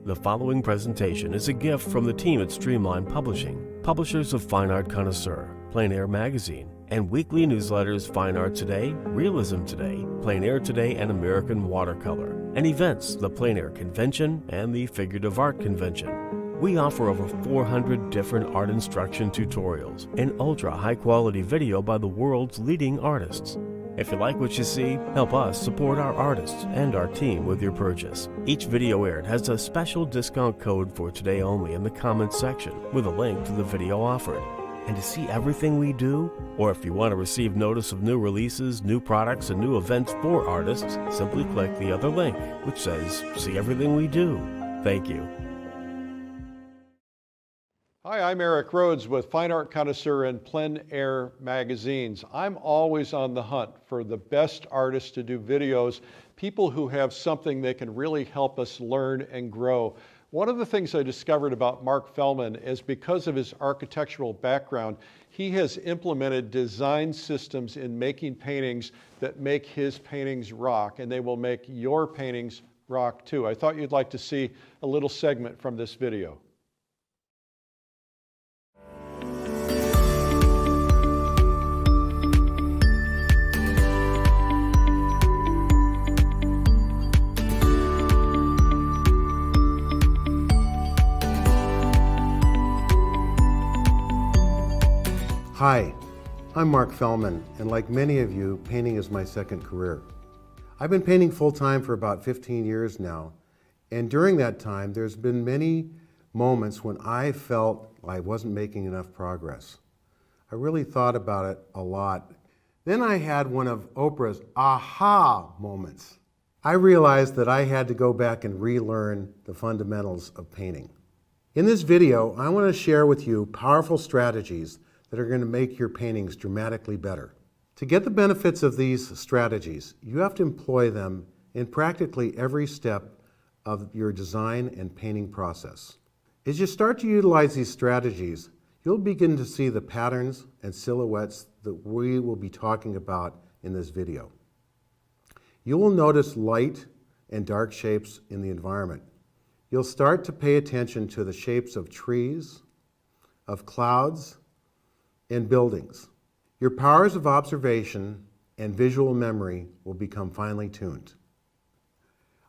The following presentation is a gift from the team at Streamline Publishing, publishers of Fine Art Connoisseur, Plein Air Magazine, and weekly newsletters Fine Art Today, Realism Today, Plein Air Today, and American Watercolor, and events the Plein Air Convention and the Figurative Art Convention. We offer over 400 different art instruction tutorials and ultra high-quality video by the world's leading artists. If you like what you see, help us support our artists and our team with your purchase. Each video aired has a special discount code for today only in the comments section with a link to the video offered. And to see everything we do, or if you want to receive notice of new releases, new products, and new events for artists, simply click the other link, which says, "See everything we do." Thank you. Hi, I'm Eric Rhodes with Fine Art Connoisseur and Plein Air magazines. I'm always on the hunt for the best artists to do videos, people who have something that can really help us learn and grow. One of the things I discovered about Mark Fehlman is because of his architectural background, he has implemented design systems in making paintings that make his paintings rock, and they will make your paintings rock too. I thought you'd like to see a little segment from this video. Hi, I'm Mark Fehlman, and like many of you, painting is my second career. I've been painting full-time for about 15 years now, and during that time, there's been many moments when I felt I wasn't making enough progress. I really thought about it a lot. Then I had one of Oprah's aha moments. I realized that I had to go back and relearn the fundamentals of painting. In this video, I want to share with you powerful strategies that are going to make your paintings dramatically better. To get the benefits of these strategies, you have to employ them in practically every step of your design and painting process. As you start to utilize these strategies, you'll begin to see the patterns and silhouettes that we will be talking about in this video. You will notice light and dark shapes in the environment. You'll start to pay attention to the shapes of trees, of clouds, and buildings. Your powers of observation and visual memory will become finely tuned.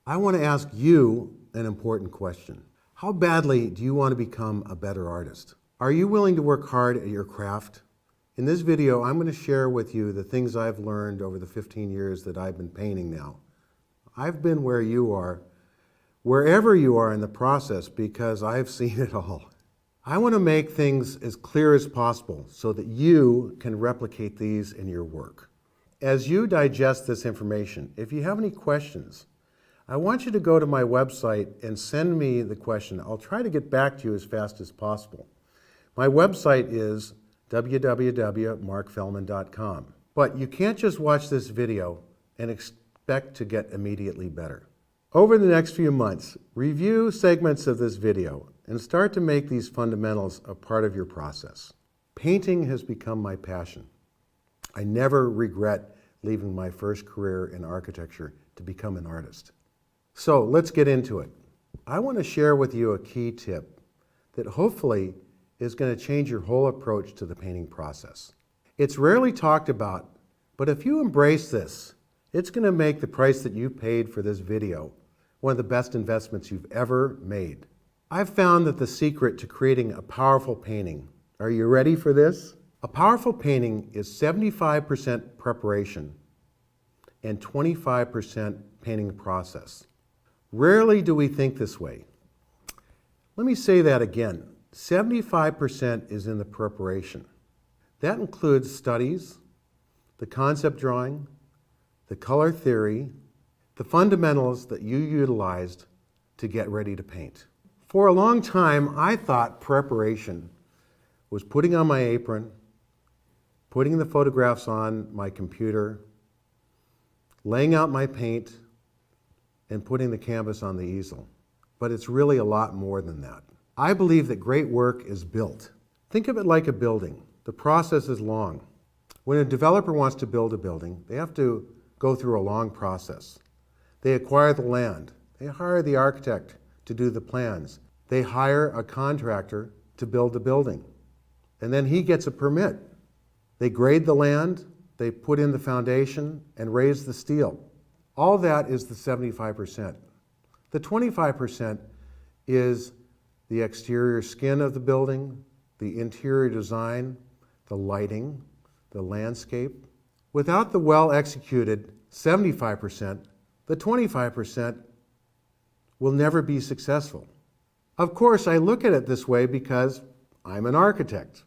I want to ask you an important question. How badly do you want to become a better artist? Are you willing to work hard at your craft? In this video, I'm going to share with you the things I've learned over the 15 years that I've been painting now. I've been where you are, wherever you are in the process, because I've seen it all. I want to make things as clear as possible so that you can replicate these in your work. As you digest this information, if you have any questions, I want you to go to my website and send me the question. I'll try to get back to you as fast as possible. My website is www.markfehlman.com. But you can't just watch this video and expect to get immediately better. Over the next few months, review segments of this video and start to make these fundamentals a part of your process. Painting has become my passion. I never regret leaving my first career in architecture to become an artist. So let's get into it. I want to share with you a key tip that hopefully is going to change your whole approach to the painting process. It's rarely talked about, but if you embrace this, it's going to make the price that you paid for this video one of the best investments you've ever made. I've found that the secret to creating a powerful painting, are you ready for this? A powerful painting is 75% preparation and 25% painting process. Rarely do we think this way. Let me say that again. 75% is in the preparation. That includes studies, the concept drawing, the color theory, the fundamentals that you utilized to get ready to paint. For a long time, I thought preparation was putting on my apron, putting the photographs on my computer, laying out my paint, and putting the canvas on the easel. But it's really a lot more than that. I believe that great work is built. Think of it like a building. The process is long. When a developer wants to build a building, they have to go through a long process. They acquire the land. They hire the architect to do the plans. They hire a contractor to build the building, and then he gets a permit. They grade the land, they put in the foundation, and raise the steel. All that is the 75%. The 25% is the exterior skin of the building, the interior design, the lighting, the landscape. Without the well-executed 75%, the 25% will never be successful. Of course, I look at it this way because I'm an architect,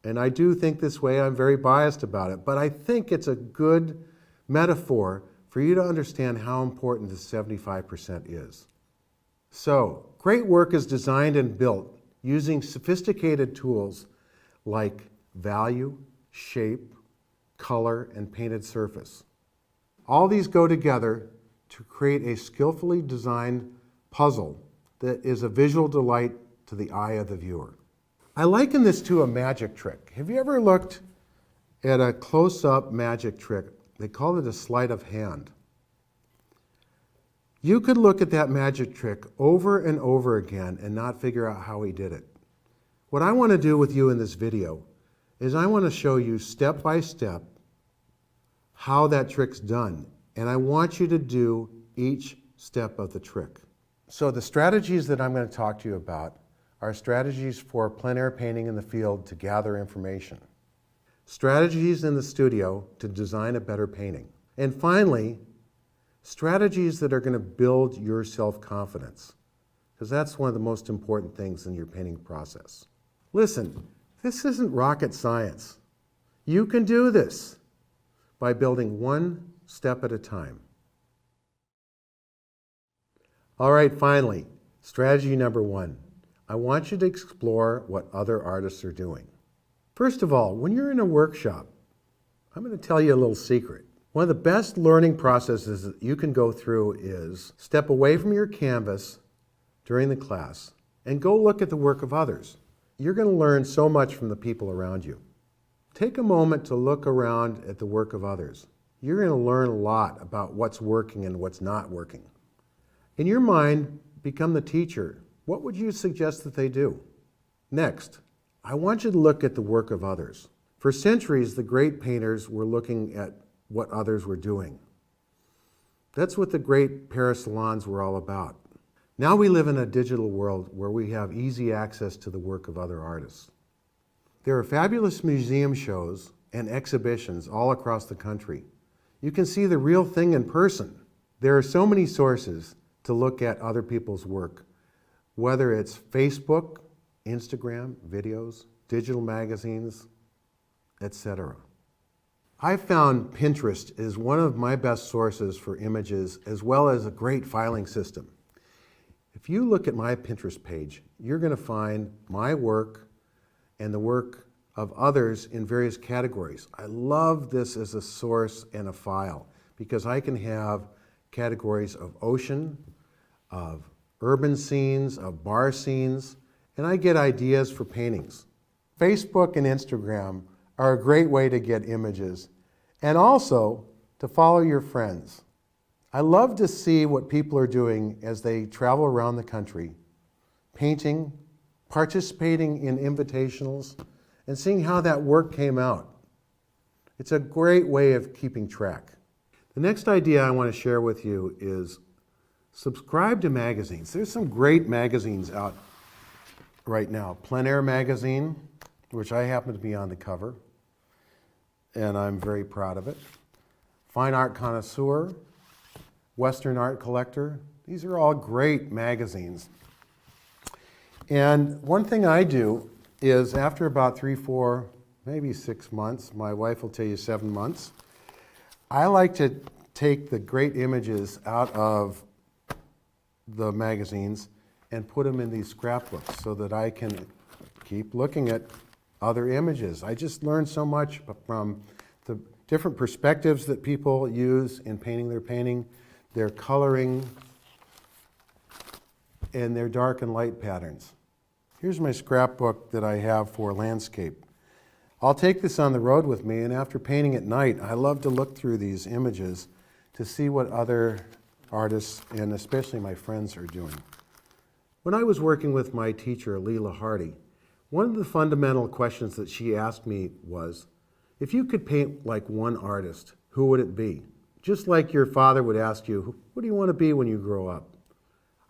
and I do think this way. I'm very biased about it, but I think it's a good metaphor for you to understand how important the 75% is. So, great work is designed and built using sophisticated tools like value, shape, color, and painted surface. All these go together to create a skillfully designed puzzle that is a visual delight to the eye of the viewer. I liken this to a magic trick. Have you ever looked at a close-up magic trick? They call it a sleight of hand. You could look at that magic trick over and over again and not figure out how he did it. What I want to do with you in this video is I want to show you step by step how that trick's done. And I want you to do each step of the trick. So the strategies that I'm going to talk to you about are strategies for plein air painting in the field to gather information, strategies in the studio to design a better painting, and finally, strategies that are going to build your self-confidence, because that's one of the most important things in your painting process. Listen, this isn't rocket science. You can do this by building one step at a time. All right, finally, strategy number one. I want you to explore what other artists are doing. First of all, when you're in a workshop, I'm going to tell you a little secret. One of the best learning processes that you can go through is step away from your canvas during the class and go look at the work of others. You're going to learn so much from the people around you. Take a moment to look around at the work of others. You're going to learn a lot about what's working and what's not working. In your mind, become the teacher. What would you suggest that they do? Next, I want you to look at the work of others. For centuries, the great painters were looking at what others were doing. That's what the great Paris salons were all about. Now we live in a digital world where we have easy access to the work of other artists. There are fabulous museum shows and exhibitions all across the country. You can see the real thing in person. There are so many sources to look at other people's work, whether it's Facebook, Instagram, videos, digital magazines, etc. I found Pinterest is one of my best sources for images, as well as a great filing system. If you look at my Pinterest page, you're going to find my work and the work of others in various categories. I love this as a source and a file because I can have categories of ocean, of urban scenes, of bar scenes, and I get ideas for paintings. Facebook and Instagram are a great way to get images and also to follow your friends. I love to see what people are doing as they travel around the country, painting, participating in invitationals, and seeing how that work came out. It's a great way of keeping track. The next idea I want to share with you is subscribe to magazines. There's some great magazines out right now. Plein Air magazine, which I happen to be on the cover, and I'm very proud of it. Fine Art Connoisseur, Western Art Collector. These are all great magazines. And one thing I do is after about 3, 4, maybe 6 months, my wife will tell you 7 months, I like to take the great images out of the magazines and put them in these scrapbooks so that I can keep looking at other images. I just learned so much from the different perspectives that people use in painting their painting, their coloring, and their dark and light patterns. Here's my scrapbook that I have for landscape. I'll take this on the road with me, and after painting at night, I love to look through these images to see what other artists, and especially my friends, are doing. When I was working with my teacher, Leela Hardy, one of the fundamental questions that she asked me was, if you could paint like one artist, who would it be? Just like your father would ask you, what do you want to be when you grow up?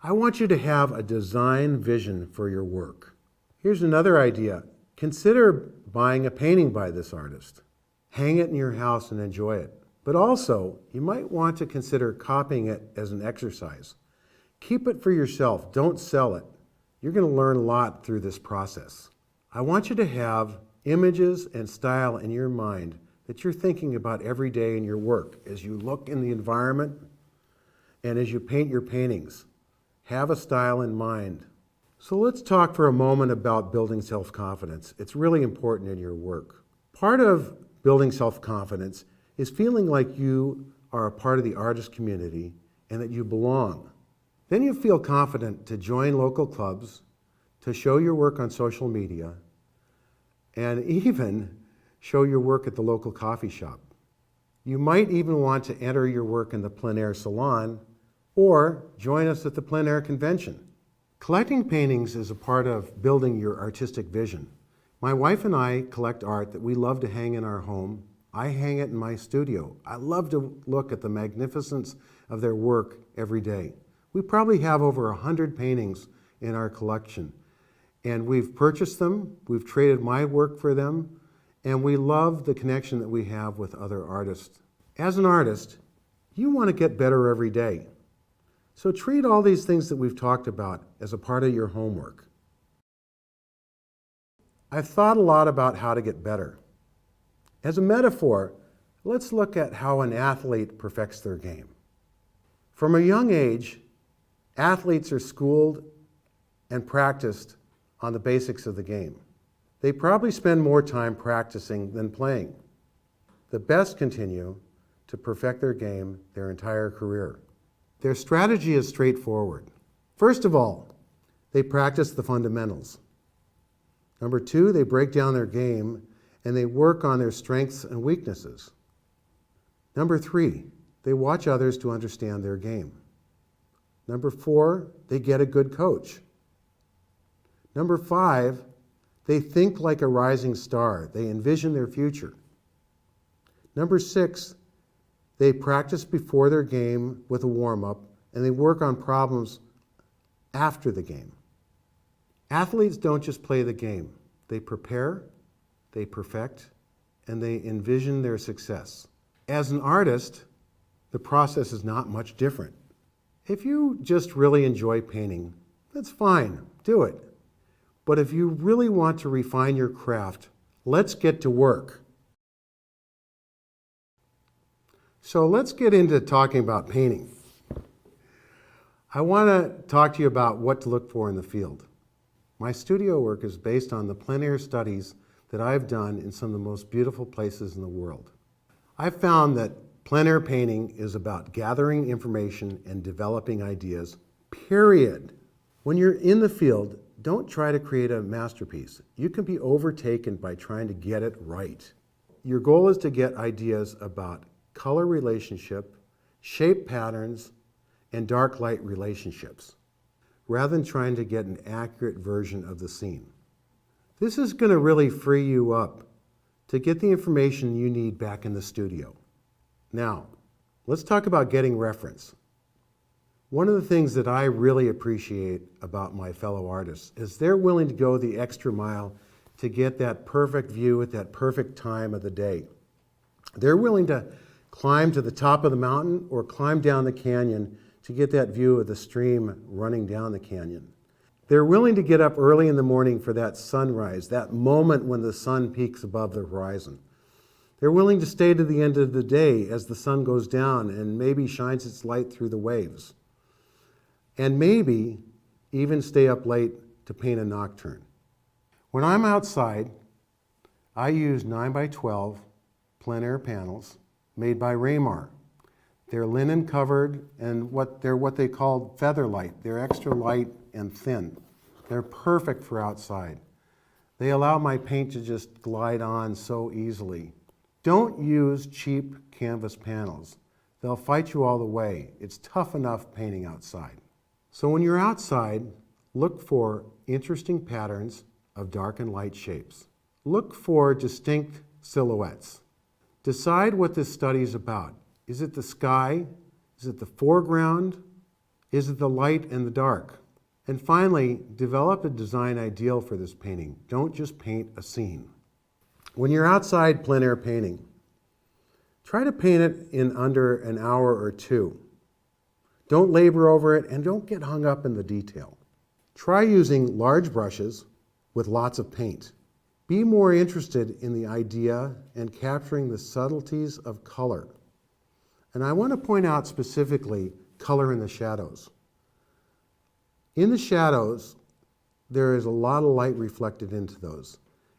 I want you to have a design vision for your work. Here's another idea. Consider buying a painting by this artist. Hang it in your house and enjoy it. But also, you might want to consider copying it as an exercise. Keep it for yourself. Don't sell it. You're going to learn a lot through this process. I want you to have images and style in your mind that you're thinking about every day in your work as you look in the environment and as you paint your paintings. Have a style in mind. So let's talk for a moment about building self-confidence. It's really important in your work. Part of building self-confidence is feeling like you are a part of the artist community and that you belong. Then you feel confident to join local clubs, to show your work on social media, and even show your work at the local coffee shop. You might even want to enter your work in the plein air salon or join us at the plein air convention. Collecting paintings is a part of building your artistic vision. My wife and I collect art that we love to hang in our home. I hang it in my studio. I love to look at the magnificence of their work every day. We probably have over 100 paintings in our collection, and we've purchased them, we've traded my work for them, and we love the connection that we have with other artists. As an artist, you want to get better every day. So treat all these things that we've talked about as a part of your homework. I've thought a lot about how to get better. As a metaphor, let's look at how an athlete perfects their game. From a young age, athletes are schooled and practiced on the basics of the game. They probably spend more time practicing than playing. The best continue to perfect their game their entire career. Their strategy is straightforward. First of all, they practice the fundamentals. Number two, they break down their game and they work on their strengths and weaknesses. Number three, they watch others to understand their game. Number four, they get a good coach. Number five, they think like a rising star. They envision their future. Number six, they practice before their game with a warm-up, and they work on problems after the game. Athletes don't just play the game. They prepare, they perfect, and they envision their success. As an artist, the process is not much different. If you just really enjoy painting, that's fine, do it. But if you really want to refine your craft, let's get to work. So let's get into talking about painting. I want to talk to you about what to look for in the field. My studio work is based on the plein air studies that I've done in some of the most beautiful places in the world. I've found that plein air painting is about gathering information and developing ideas, period. When you're in the field, don't try to create a masterpiece. You can be overtaken by trying to get it right. Your goal is to get ideas about color relationship, shape patterns, and dark light relationships, rather than trying to get an accurate version of the scene. This is going to really free you up to get the information you need back in the studio. Now, let's talk about getting reference. One of the things that I really appreciate about my fellow artists is they're willing to go the extra mile to get that perfect view at that perfect time of the day. They're willing to climb to the top of the mountain or climb down the canyon to get that view of the stream running down the canyon. They're willing to get up early in the morning for that sunrise, that moment when the sun peaks above the horizon. They're willing to stay to the end of the day as the sun goes down and maybe shines its light through the waves. And maybe even stay up late to paint a nocturne. When I'm outside, I use 9x12 plein air panels made by Raymar. They're linen covered and they're what they call feather light. They're extra light and thin. They're perfect for outside. They allow my paint to just glide on so easily. Don't use cheap canvas panels. They'll fight you all the way. It's tough enough painting outside. So when you're outside, Look for interesting patterns of dark and light shapes. Look for distinct silhouettes. Decide what this study is about. Is it the sky? Is it the foreground? Is it the light and the dark? And finally, develop a design ideal for this painting. Don't just paint a scene. When you're outside plein air painting, try to paint it in under an hour or two. Don't labor over it and don't get hung up in the detail. Try using large brushes with lots of paint. Be more interested in the idea and capturing the subtleties of color. And I want to point out specifically color in the shadows. In the shadows, there is a lot of light reflected into those,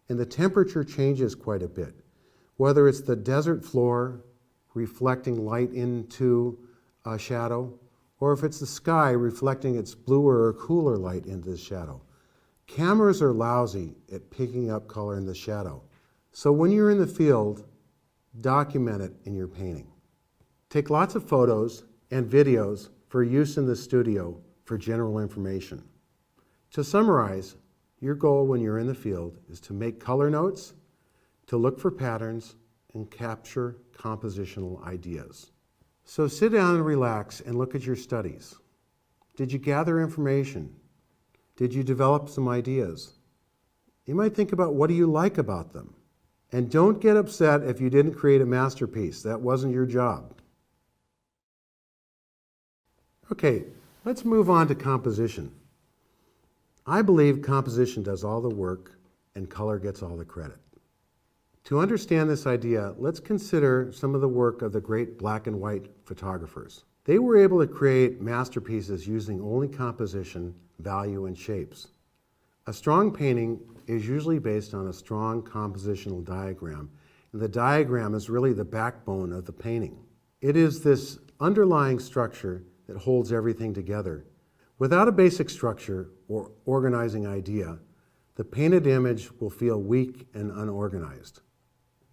and the temperature changes quite a bit. Whether it's the desert floor reflecting light into a shadow, or if it's the sky reflecting its bluer or cooler light into the shadow. Cameras are lousy at picking up color in the shadow. So when you're in the field, document it in your painting. Take lots of photos and videos for use in the studio for general information. To summarize, your goal when you're in the field is to make color notes, to look for patterns, and capture compositional ideas. So sit down and relax and look at your studies. Did you gather information? Did you develop some ideas? You might think about what do you like about them. And don't get upset if you didn't create a masterpiece. That wasn't your job. Okay, let's move on to composition. I believe composition does all the work and color gets all the credit. To understand this idea, let's consider some of the work of the great black and white photographers. They were able to create masterpieces using only composition, value, and shapes. A strong painting is usually based on a strong compositional diagram, and the diagram is really the backbone of the painting. It is this underlying structure that holds everything together. Without a basic structure or organizing idea, the painted image will feel weak and unorganized.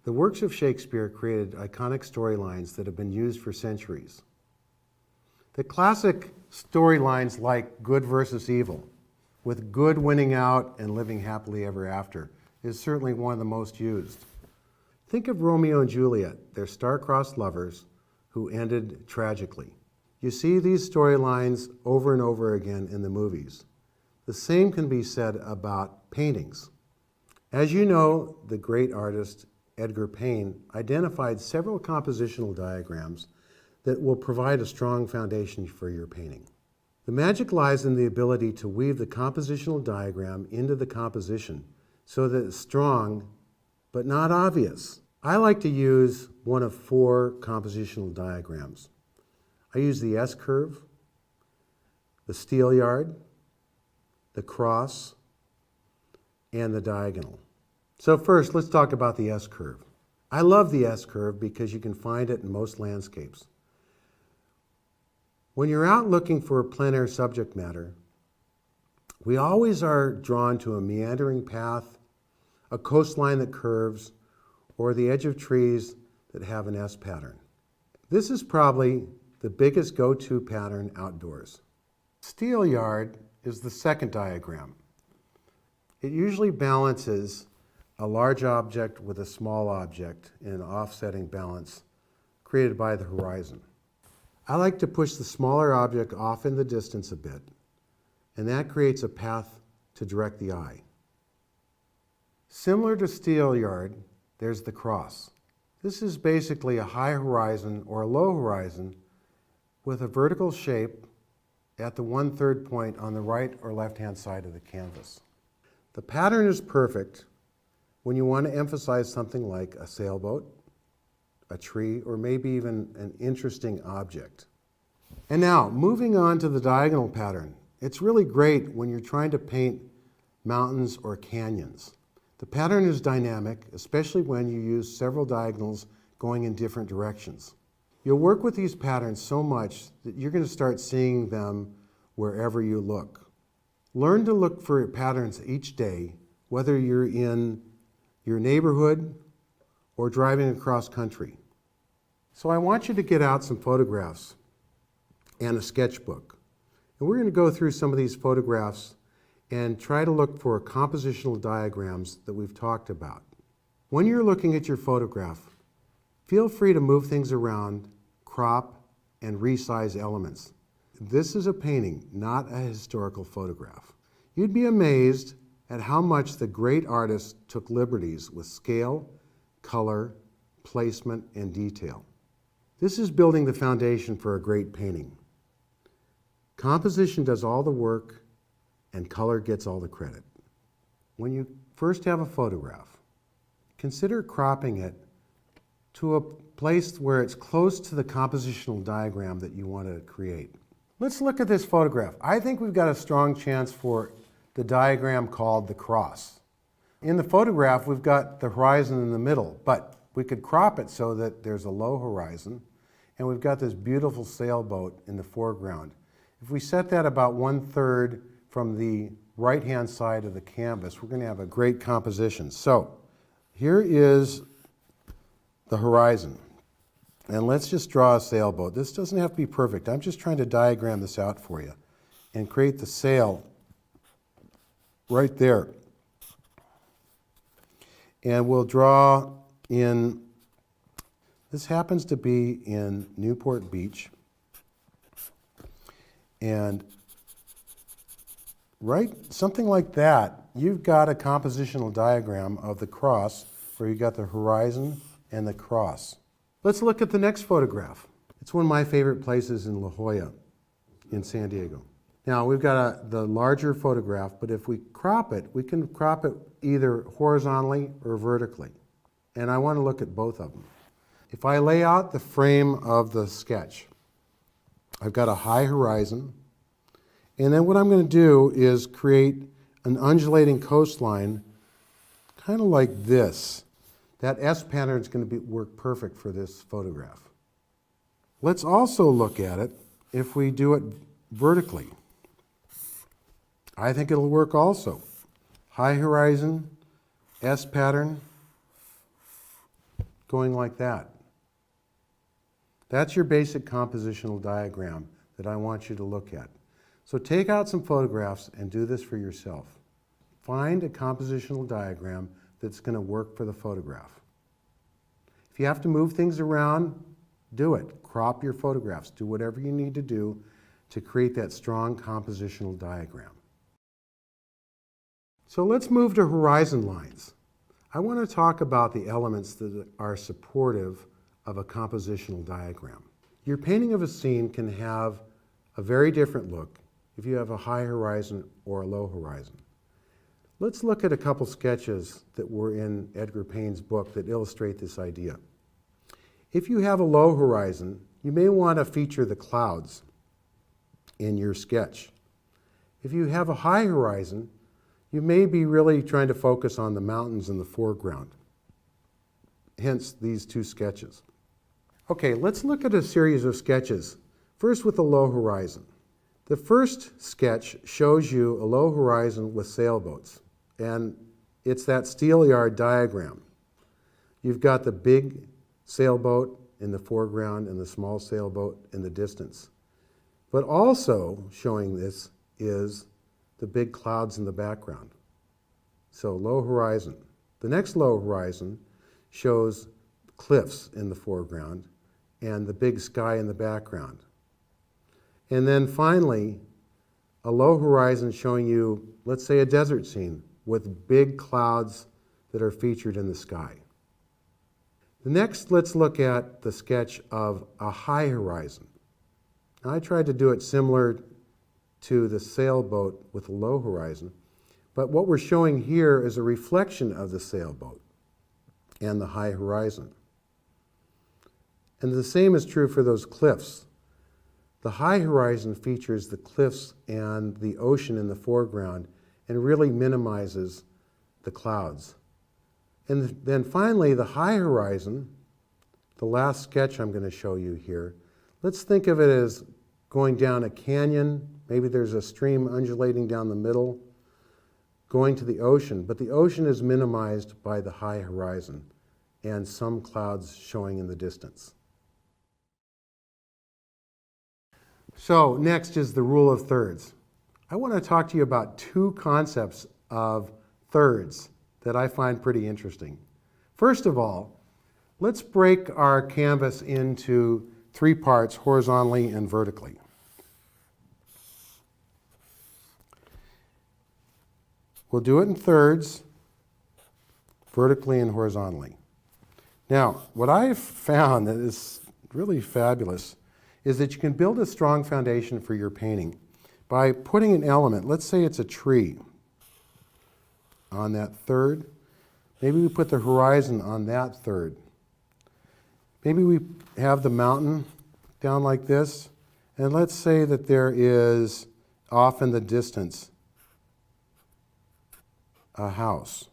The works of Shakespeare created iconic storylines that have been used for centuries. The classic storylines like good versus evil, with good winning out and living happily ever after, is certainly one of the most used. Think of Romeo and Juliet, their star-crossed lovers who ended tragically. You see these storylines over and over again in the movies. The same can be said about paintings. As you know, the great artist Edgar Payne identified several compositional diagrams that will provide a strong foundation for your painting. The magic lies in the ability to weave the compositional diagram into the composition so that it's strong but not obvious. I like to use one of 4 compositional diagrams. I use the S-curve, the steelyard, the cross, and the diagonal. So first, let's talk about the S-curve. I love the S-curve because you can find it in most landscapes. When you're out looking for a plein air subject matter, we always are drawn to a meandering path, a coastline that curves, or the edge of trees that have an S pattern. This is probably the biggest go-to pattern outdoors. Steelyard is the second diagram. It usually balances a large object with a small object in an offsetting balance created by the horizon. I like to push the smaller object off in the distance a bit, and that creates a path to direct the eye. Similar to steelyard, there's the cross. This is basically a high horizon or a low horizon with a vertical shape at the 1/3 point on the right or left-hand side of the canvas. The pattern is perfect when you want to emphasize something like a sailboat, a tree, or maybe even an interesting object. And now, moving on to the diagonal pattern. It's really great when you're trying to paint mountains or canyons. The pattern is dynamic, especially when you use several diagonals going in different directions. You'll work with these patterns so much that you're going to start seeing them wherever you look. Learn to look for patterns each day, whether you're in your neighborhood or driving across country. So I want you to get out some photographs and a sketchbook. And we're going to go through some of these photographs and try to look for compositional diagrams that we've talked about. When you're looking at your photograph, feel free to move things around, crop, and resize elements. This is a painting, not a historical photograph. You'd be amazed at how much the great artist took liberties with scale, color, placement, and detail. This is building the foundation for a great painting. Composition does all the work, and color gets all the credit. When you first have a photograph, consider cropping it to a place where it's close to the compositional diagram that you want to create. Let's look at this photograph. I think we've got a strong chance for the diagram called the cross. In the photograph, we've got the horizon in the middle, but we could crop it so that there's a low horizon, and we've got this beautiful sailboat in the foreground. If we set that about 1/3 from the right-hand side of the canvas, we're going to have a great composition. So here is the horizon. And let's just draw a sailboat. This doesn't have to be perfect. I'm just trying to diagram this out for you and create the sail right there. And we'll draw in, this happens to be in Newport Beach. And right, something like that, you've got a compositional diagram of the cross where you've got the horizon and the cross. Let's look at the next photograph. It's one of my favorite places in La Jolla in San Diego. Now we've got the larger photograph, but if we crop it, we can crop it either horizontally or vertically. And I want to look at both of them. If I lay out the frame of the sketch, I've got a high horizon, and then what I'm going to do is create an undulating coastline kind of like this. That S pattern is going to work perfect for this photograph. Let's also look at it if we do it vertically. I think it'll work also. High horizon, S pattern, going like that. That's your basic compositional diagram that I want you to look at. So take out some photographs and do this for yourself. Find a compositional diagram that's going to work for the photograph. If you have to move things around, do it. Crop your photographs. Do whatever you need to do to create that strong compositional diagram. So let's move to horizon lines. I want to talk about the elements that are supportive of a compositional diagram. Your painting of a scene can have a very different look if you have a high horizon or a low horizon. Let's look at a couple sketches that were in Edgar Payne's book that illustrate this idea. If you have a low horizon, you may want to feature the clouds in your sketch. If you have a high horizon, you may be really trying to focus on the mountains in the foreground. Hence these two sketches. Okay, let's look at a series of sketches. First with the low horizon. The first sketch shows you a low horizon with sailboats, and it's that steelyard diagram. You've got the big sailboat in the foreground and the small sailboat in the distance. But also showing this is the big clouds in the background. So low horizon. The next low horizon shows cliffs in the foreground and the big sky in the background. And then finally, a low horizon showing you, let's say, a desert scene with big clouds that are featured in the sky. Next, let's look at the sketch of a high horizon. Now, I tried to do it similar to the sailboat with a low horizon, but what we're showing here is a reflection of the sailboat and the high horizon. And the same is true for those cliffs. The high horizon features the cliffs and the ocean in the foreground and really minimizes the clouds. And then finally, the high horizon, the last sketch I'm going to show you here, let's think of it as going down a canyon. Maybe there's a stream undulating down the middle, going to the ocean, but the ocean is minimized by the high horizon and some clouds showing in the distance. So next is the rule of thirds. I want to talk to you about two concepts of thirds that I find pretty interesting. First of all, let's break our canvas into three parts, horizontally and vertically. We'll do it in thirds, vertically and horizontally. Now, what I've found that is really fabulous is that you can build a strong foundation for your painting by putting an element, let's say it's a tree, on that third. Maybe we put the horizon on that third. Maybe we have the mountain down like this, and let's say that there is off in the distance a house.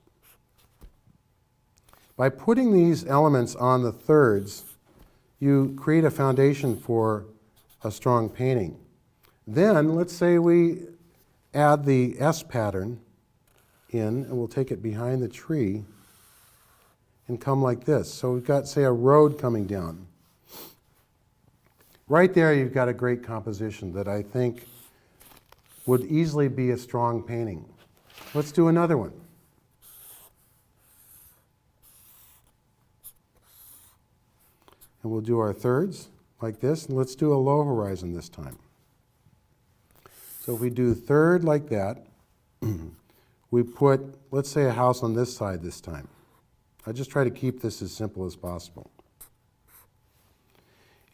By putting these elements on the thirds, you create a foundation for a strong painting. Then, let's say we add the S pattern in, and we'll take it behind the tree and come like this. So we've got, say, a road coming down. Right there, you've got a great composition that I think would easily be a strong painting. Let's do another one. And we'll do our thirds like this, and let's do a low horizon this time. So if we do third like that, we put, let's say, a house on this side this time. I just try to keep this as simple as possible.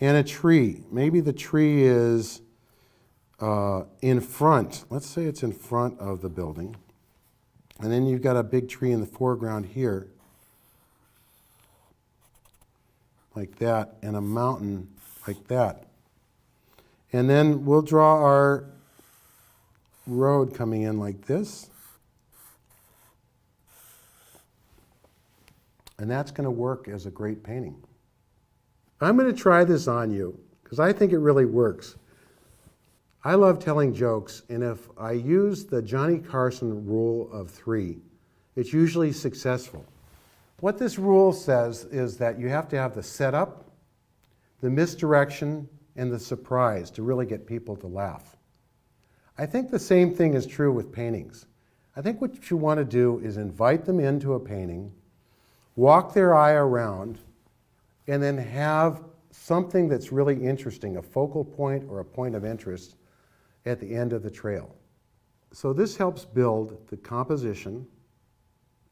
And a tree. Maybe the tree is in front. Let's say it's in front of the building. And then you've got a big tree in the foreground here, like that, and a mountain like that. And then we'll draw our road coming in like this. And that's going to work as a great painting. I'm going to try this on you because I think it really works. I love telling jokes, and if I use the Johnny Carson rule of 3, it's usually successful. What this rule says is that you have to have the setup, the misdirection, and the surprise to really get people to laugh. I think the same thing is true with paintings. I think what you want to do is invite them into a painting, walk their eye around, and then have something that's really interesting, a focal point or a point of interest at the end of the trail. So this helps build the composition,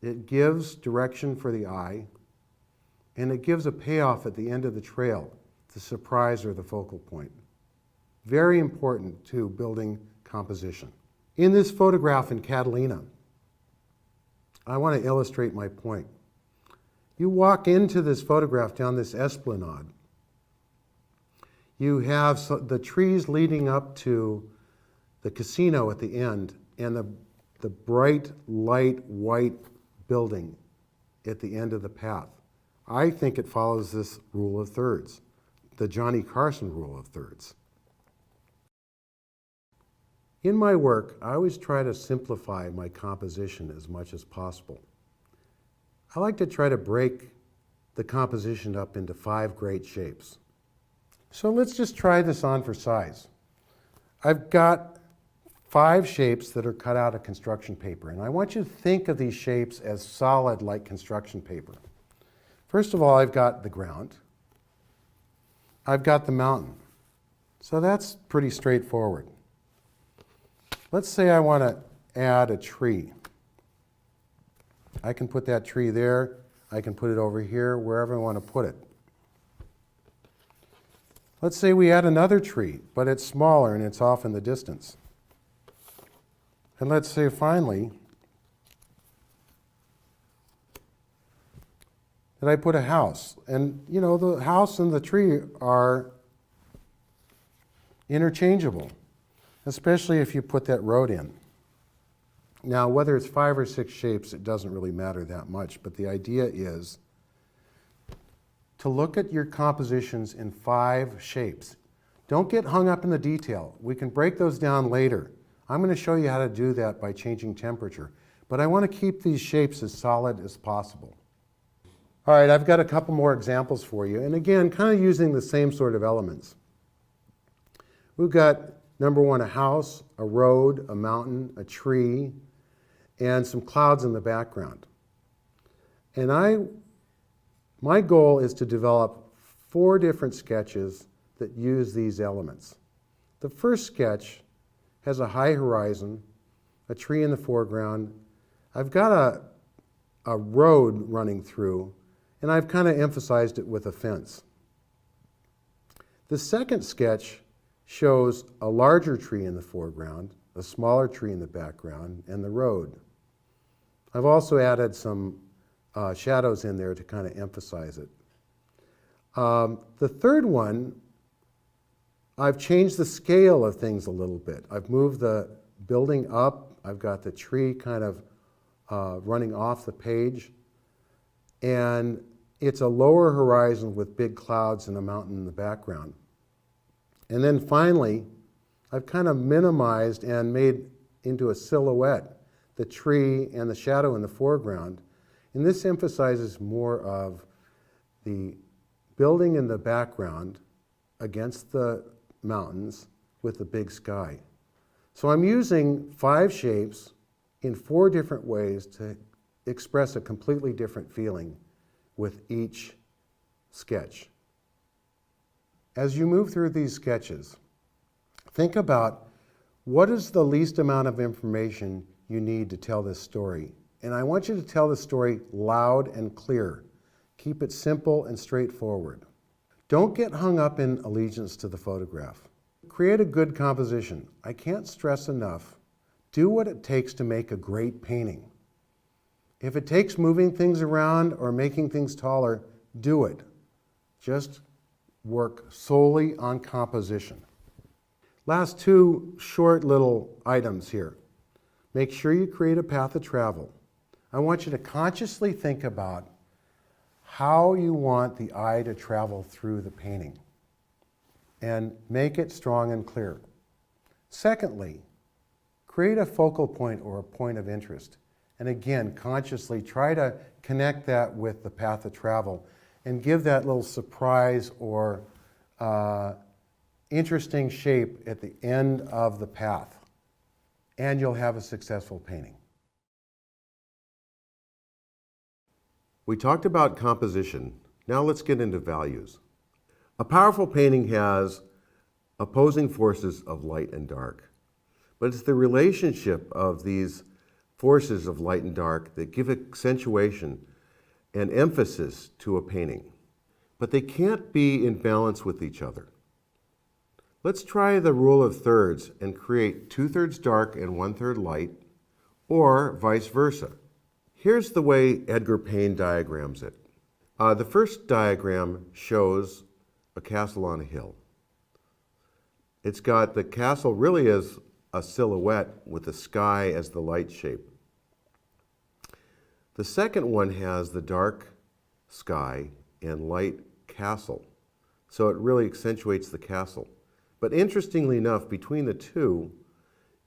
it gives direction for the eye, and it gives a payoff at the end of the trail, the surprise or the focal point. Very important to building composition. In this photograph in Catalina, I want to illustrate my point. You walk into this photograph down this esplanade. You have the trees leading up to the casino at the end and the bright, light, white building at the end of the path. I think it follows this rule of thirds, the Johnny Carson rule of thirds. In my work, I always try to simplify my composition as much as possible. I like to try to break the composition up into 5 great shapes. So let's just try this on for size. I've got 5 shapes that are cut out of construction paper, and I want you to think of these shapes as solid like construction paper. First of all, I've got the ground. I've got the mountain. So that's pretty straightforward. Let's say I want to add a tree. I can put that tree there. I can put it over here, wherever I want to put it. Let's say we add another tree, but it's smaller and it's off in the distance. And let's say finally that I put a house. And you know, the house and the tree are interchangeable, especially if you put that road in. Now, whether it's 5 or 6 shapes, it doesn't really matter that much, but the idea is to look at your compositions in 5 shapes. Don't get hung up in the detail. We can break those down later. I'm going to show you how to do that by changing temperature, but I want to keep these shapes as solid as possible. All right, I've got a couple more examples for you, and again, kind of using the same sort of elements. We've got Number one, a house, a road, a mountain, a tree, and some clouds in the background. And my goal is to develop 4 different sketches that use these elements. The first sketch has a high horizon, a tree in the foreground. I've got a road running through, and I've kind of emphasized it with a fence. The second sketch shows a larger tree in the foreground, a smaller tree in the background, and the road. I've also added some shadows in there to kind of emphasize it. The third one, I've changed the scale of things a little bit. I've moved the building up. I've got the tree kind of running off the page. And it's a lower horizon with big clouds and a mountain in the background. And then finally, I've kind of minimized and made into a silhouette the tree and the shadow in the foreground. And this emphasizes more of the building in the background against the mountains with the big sky. So I'm using 5 shapes in 4 different ways to express a completely different feeling with each sketch. As you move through these sketches, think about what is the least amount of information you need to tell this story. And I want you to tell the story loud and clear. Keep it simple and straightforward. Don't get hung up in allegiance to the photograph. Create a good composition. I can't stress enough, do what it takes to make a great painting. If it takes moving things around or making things taller, do it. Just work solely on composition. Last 2 short little items here. Make sure you create a path of travel. I want you to consciously think about how you want the eye to travel through the painting and make it strong and clear. Secondly, create a focal point or a point of interest. And again, consciously try to connect that with the path of travel and give that little surprise or interesting shape at the end of the path. And you'll have a successful painting. We talked about composition. Now let's get into values. A powerful painting has opposing forces of light and dark. But it's the relationship of these forces of light and dark that give accentuation and emphasis to a painting. But they can't be in balance with each other. Let's try the rule of thirds and create 2/3 dark and 1/3 light, or vice versa. Here's the way Edgar Payne diagrams it. The first diagram shows a castle on a hill. It's got the castle really as a silhouette with the sky as the light shape. The second one has the dark sky and light castle, so it really accentuates the castle. But interestingly enough, between the two,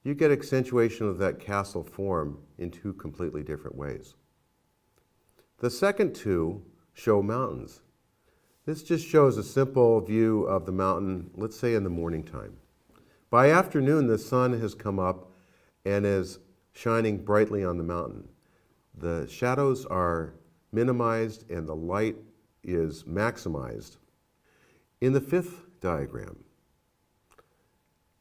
you get accentuation of that castle form in 2 completely different ways. The second 2 show mountains. This just shows a simple view of the mountain, let's say in the morning time. By afternoon, the sun has come up and is shining brightly on the mountain. The shadows are minimized and the light is maximized. In the 5th diagram,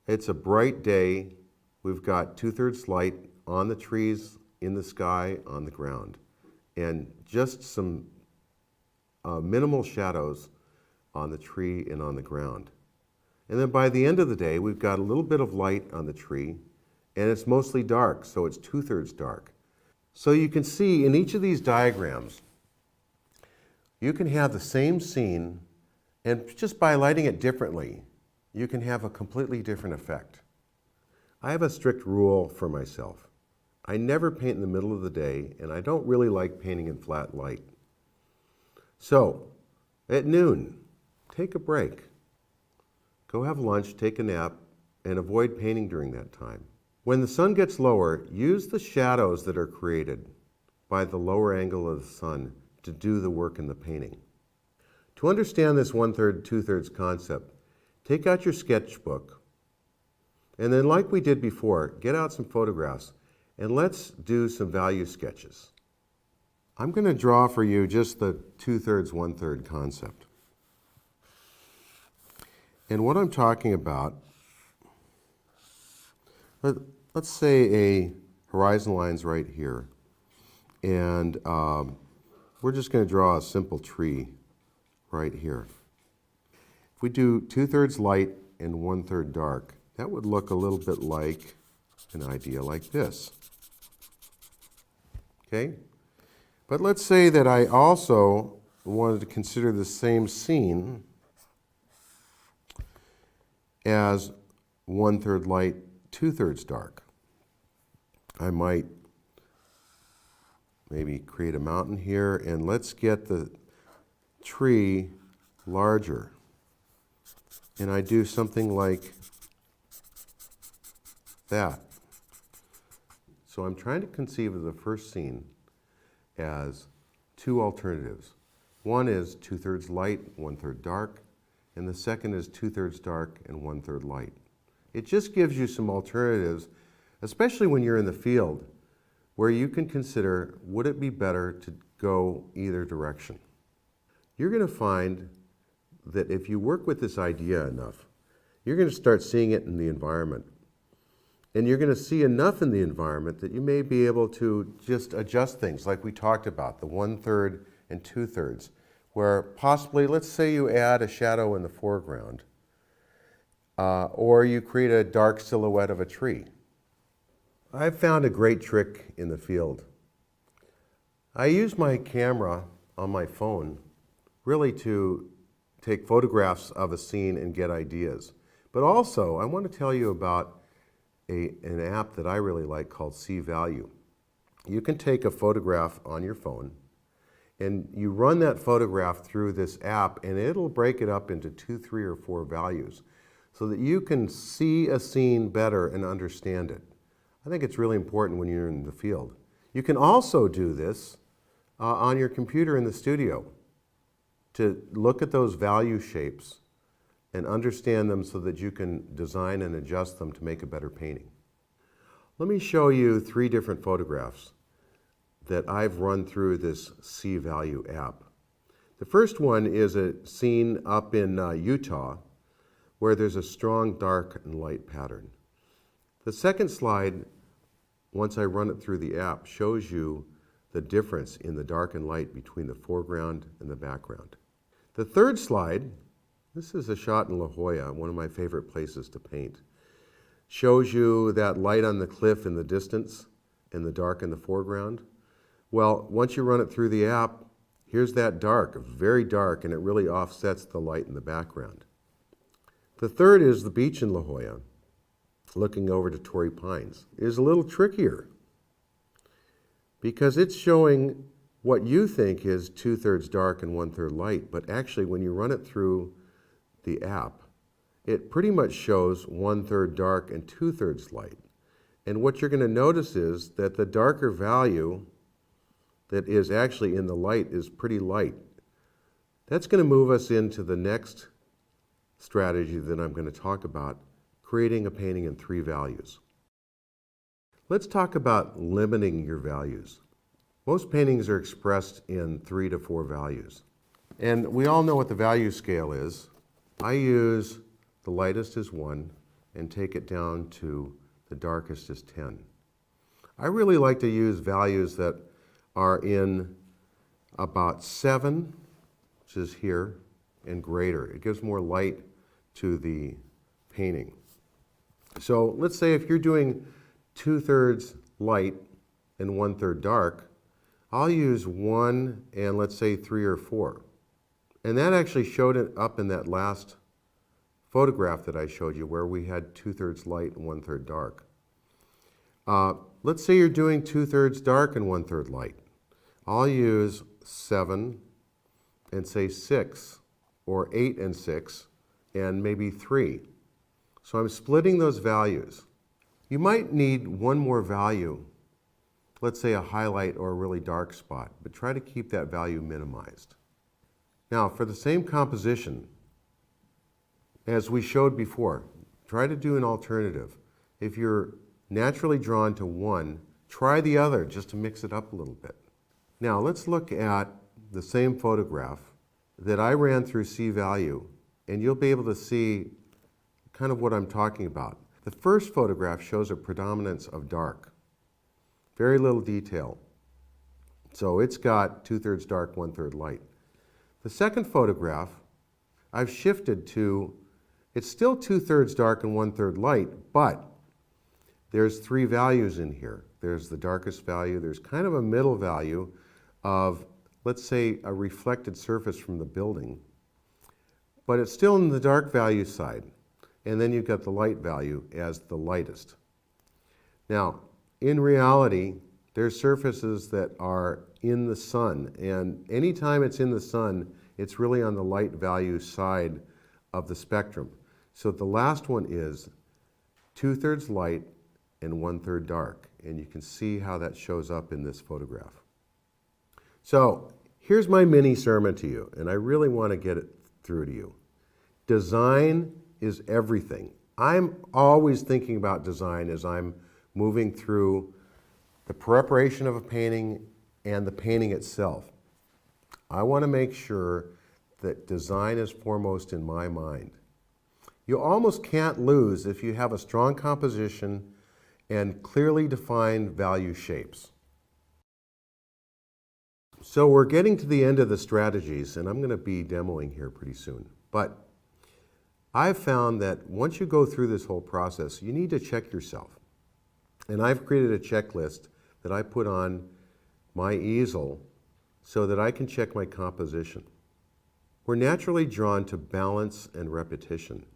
it's a bright day. We've got 2/3 light on the trees, in the sky, on the ground, and just some minimal shadows on the tree and on the ground. And then by the end of the day, we've got a little bit of light on the tree, and it's mostly dark, so it's 2/3 dark. So you can see in each of these diagrams, you can have the same scene, and just by lighting it differently, you can have a completely different effect. I have a strict rule for myself. I never paint in the middle of the day, and I don't really like painting in flat light. So, at noon, take a break. Go have lunch, take a nap, and avoid painting during that time. When the sun gets lower, use the shadows that are created by the lower angle of the sun to do the work in the painting. To understand this 1/3, 2/3 concept, take out your sketchbook And then like we did before, get out some photographs and let's do some value sketches. I'm going to draw for you just the 2/3, 1/3 concept. And what I'm talking about, let's say a horizon line's right here. And we're just going to draw a simple tree right here. If we do 2/3 light and 1/3 dark, that would look a little bit like an idea like this. Okay? But let's say that I also wanted to consider the same scene as 1/3 light, 2/3 dark. I might maybe create a mountain here, and let's get the tree larger. And I do something like that. So I'm trying to conceive of the first scene as two alternatives. One is 2/3 light, 1/3 dark, and the second is 2/3 dark and 1/3 light. It just gives you some alternatives, especially when you're in the field, where you can consider, would it be better to go either direction? You're going to find that if you work with this idea enough, you're going to start seeing it in the environment. And you're going to see enough in the environment that you may be able to just adjust things like we talked about, the 1/3 and 2/3, where possibly, let's say you add a shadow in the foreground, or you create a dark silhouette of a tree. I've found a great trick in the field. I use my camera on my phone really to take photographs of a scene and get ideas. But also, I want to tell you about an app that I really like called See Value. You can take a photograph on your phone and you run that photograph through this app and it'll break it up into 2, 3, or 4 values so that you can see a scene better and understand it. I think it's really important when you're in the field. You can also do this on your computer in the studio to look at those value shapes and understand them so that you can design and adjust them to make a better painting. Let me show you 3 different photographs that I've run through this See Value app. The first one is a scene up in Utah where there's a strong dark and light pattern. The second slide, once I run it through the app, shows you the difference in the dark and light between the foreground and the background. The third slide, this is a shot in La Jolla, one of my favorite places to paint, shows you that light on the cliff in the distance and the dark in the foreground. Well, once you run it through the app, here's that dark, very dark, and it really offsets the light in the background. The third is the beach in La Jolla, looking over to Torrey Pines. It is a little trickier because it's showing what you think is 2/3 dark and 1/3 light, but actually when you run it through the app, it pretty much shows 1/3 dark and 2/3 light. And what you're going to notice is that the darker value that is actually in the light is pretty light. That's going to move us into the next strategy that I'm going to talk about, creating a painting in 3 values. Let's talk about limiting your values. Most paintings are expressed in 3 to 4 values. And we all know what the value scale is. I use the lightest as 1 and take it down to the darkest as 10. I really like to use values that are in about 7, which is here, and greater. It gives more light to the painting. So let's say if you're doing 2/3 light and 1/3 dark, I'll use 1 and let's say 3 or 4. And that actually showed it up in that last photograph that I showed you where we had 2/3 light and 1/3 dark. Let's say you're doing 2/3 dark and 1/3 light. I'll use 7 and say 6, or 8 and 6, and maybe 3. So I'm splitting those values. You might need one more value, let's say a highlight or a really dark spot, but try to keep that value minimized. Now, for the same composition, as we showed before, try to do an alternative. If you're naturally drawn to one, try the other just to mix it up a little bit. Now let's look at the same photograph that I ran through C-value, and you'll be able to see kind of what I'm talking about. The first photograph shows a predominance of dark. Very little detail. So it's got 2/3 dark, 1/3 light. The second photograph, I've shifted to, it's still 2/3 dark and 1/3 light, but there's 3 values in here. There's the darkest value, there's kind of a middle value of, let's say, a reflected surface from the building, but it's still in the dark value side. And then you've got the light value as the lightest. Now, in reality, there's surfaces that are in the sun, and anytime it's in the sun, it's really on the light value side of the spectrum. So the last one is 2/3 light and 1/3 dark, and you can see how that shows up in this photograph. So here's my mini sermon to you, and I really want to get it through to you. Design is everything. I'm always thinking about design as I'm moving through the preparation of a painting and the painting itself. I want to make sure that design is foremost in my mind. You almost can't lose if you have a strong composition and clearly defined value shapes. So we're getting to the end of the strategies, and I'm going to be demoing here pretty soon. But I've found that once you go through this whole process, you need to check yourself. And I've created a checklist that I put on my easel so that I can check my composition. We're naturally drawn to balance and repetition.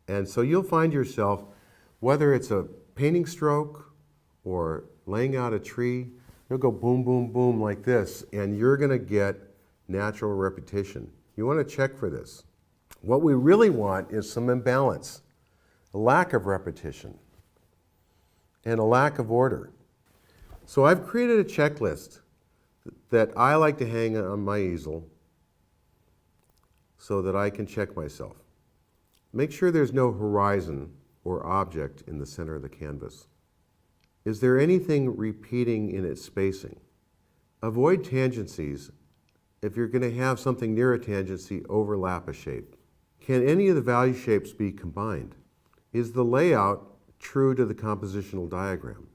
And so you'll find yourself, whether it's a painting stroke or laying out a tree, you'll go boom, boom, boom like this, and you're going to get natural repetition. You want to check for this. What we really want is some imbalance, a lack of repetition, and a lack of order. So I've created a checklist that I like to hang on my easel so that I can check myself. Make sure there's no horizon or object in the center of the canvas. Is there anything repeating in its spacing? Avoid tangencies. If you're going to have something near a tangency, overlap a shape. Can any of the value shapes be combined? Is the layout true to the compositional diagram?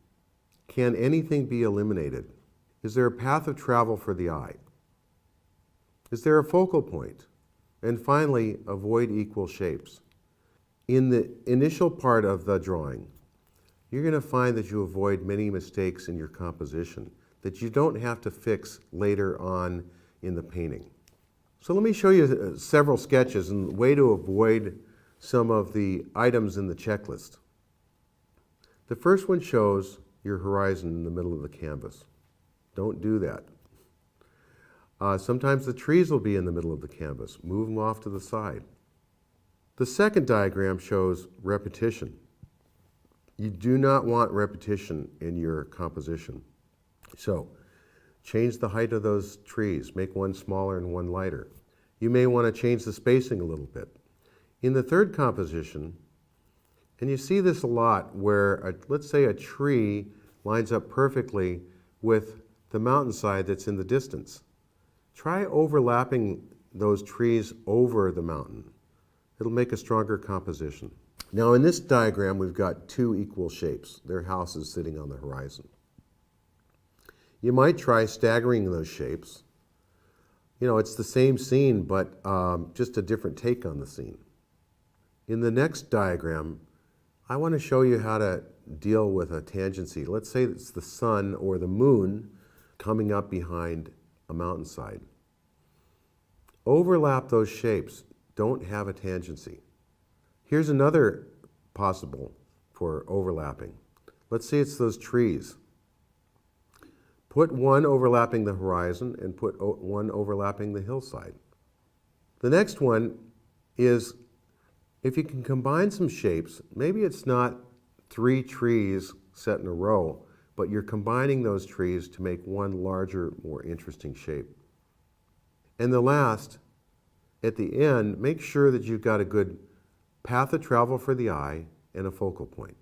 Can anything be eliminated? Is there a path of travel for the eye? Is there a focal point? And finally, avoid equal shapes. In the initial part of the drawing, you're going to find that you avoid many mistakes in your composition that you don't have to fix later on in the painting. So let me show you several sketches and the way to avoid some of the items in the checklist. The first one shows your horizon in the middle of the canvas. Don't do that. Sometimes the trees will be in the middle of the canvas. Move them off to the side. The second diagram shows repetition. You do not want repetition in your composition. So change the height of those trees. Make one smaller and one lighter. You may want to change the spacing a little bit. In the third composition, and you see this a lot where, let's say a tree lines up perfectly with the mountainside that's in the distance. Try overlapping those trees over the mountain. It'll make a stronger composition. Now in this diagram, we've got 2 equal shapes. They're houses sitting on the horizon. You might try staggering those shapes. You know, it's the same scene, but just a different take on the scene. In the next diagram, I want to show you how to deal with a tangency. Let's say it's the sun or the moon coming up behind a mountainside. Overlap those shapes. Don't have a tangency. Here's another possible for overlapping. Let's say it's those trees. Put one overlapping the horizon and put one overlapping the hillside. The next one is, if you can combine some shapes, maybe it's not 3 trees set in a row, but you're combining those trees to make one larger, more interesting shape. And the last, at the end, make sure that you've got a good path of travel for the eye and a focal point.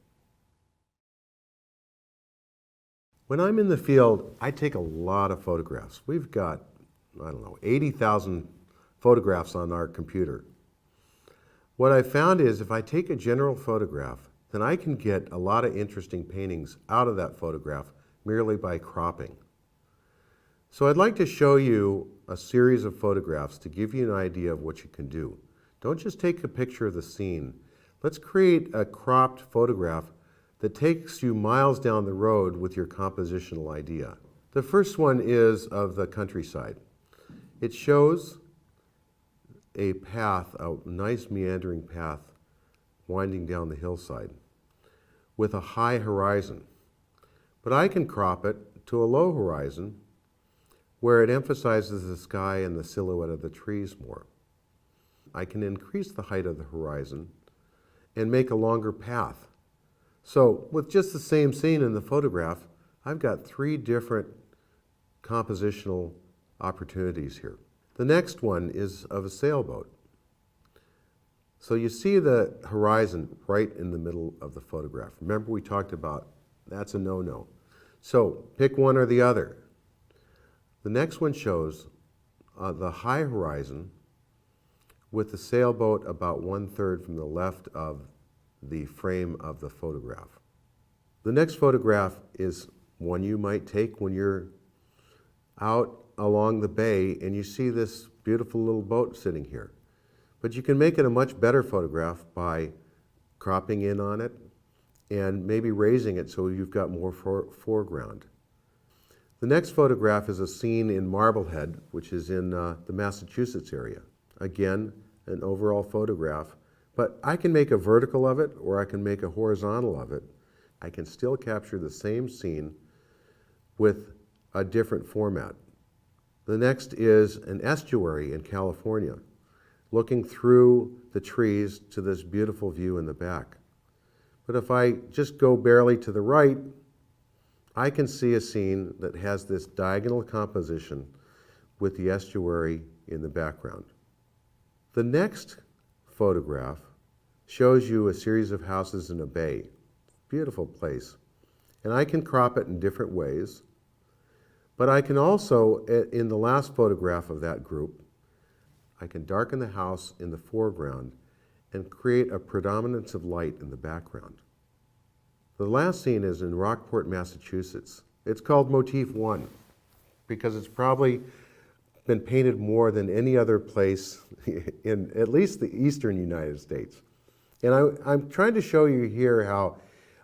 When I'm in the field, I take a lot of photographs. We've got, 80,000 photographs on our computer. What I found is if I take a general photograph, then I can get a lot of interesting paintings out of that photograph merely by cropping. So I'd like to show you a series of photographs to give you an idea of what you can do. Don't just take a picture of the scene. Let's create a cropped photograph that takes you miles down the road with your compositional idea. The first one is of the countryside. It shows a path, a nice meandering path winding down the hillside with a high horizon. But I can crop it to a low horizon where it emphasizes the sky and the silhouette of the trees more. I can increase the height of the horizon and make a longer path. So with just the same scene in the photograph, I've got 3 different compositional opportunities here. The next one is of a sailboat. So you see the horizon right in the middle of the photograph. Remember we talked about that's a no-no. So pick one or the other. The next one shows the high horizon with the sailboat about 1/3 from the left of the frame of the photograph. The next photograph is one you might take when you're out along the bay and you see this beautiful little boat sitting here. But you can make it a much better photograph by cropping in on it and maybe raising it so you've got more foreground. The next photograph is a scene in Marblehead, which is in the Massachusetts area. Again, an overall photograph, but I can make a vertical of it or I can make a horizontal of it. I can still capture the same scene with a different format. The next is an estuary in California, looking through the trees to this beautiful view in the back. But if I just go barely to the right, I can see a scene that has this diagonal composition with the estuary in the background. The next photograph shows you a series of houses in a bay. Beautiful place. And I can crop it in different ways. But I can also, in the last photograph of that group, I can darken the house in the foreground and create a predominance of light in the background. The last scene is in Rockport, Massachusetts. It's called Motif 1 because it's probably been painted more than any other place in at least the eastern United States. And I'm trying to show you here how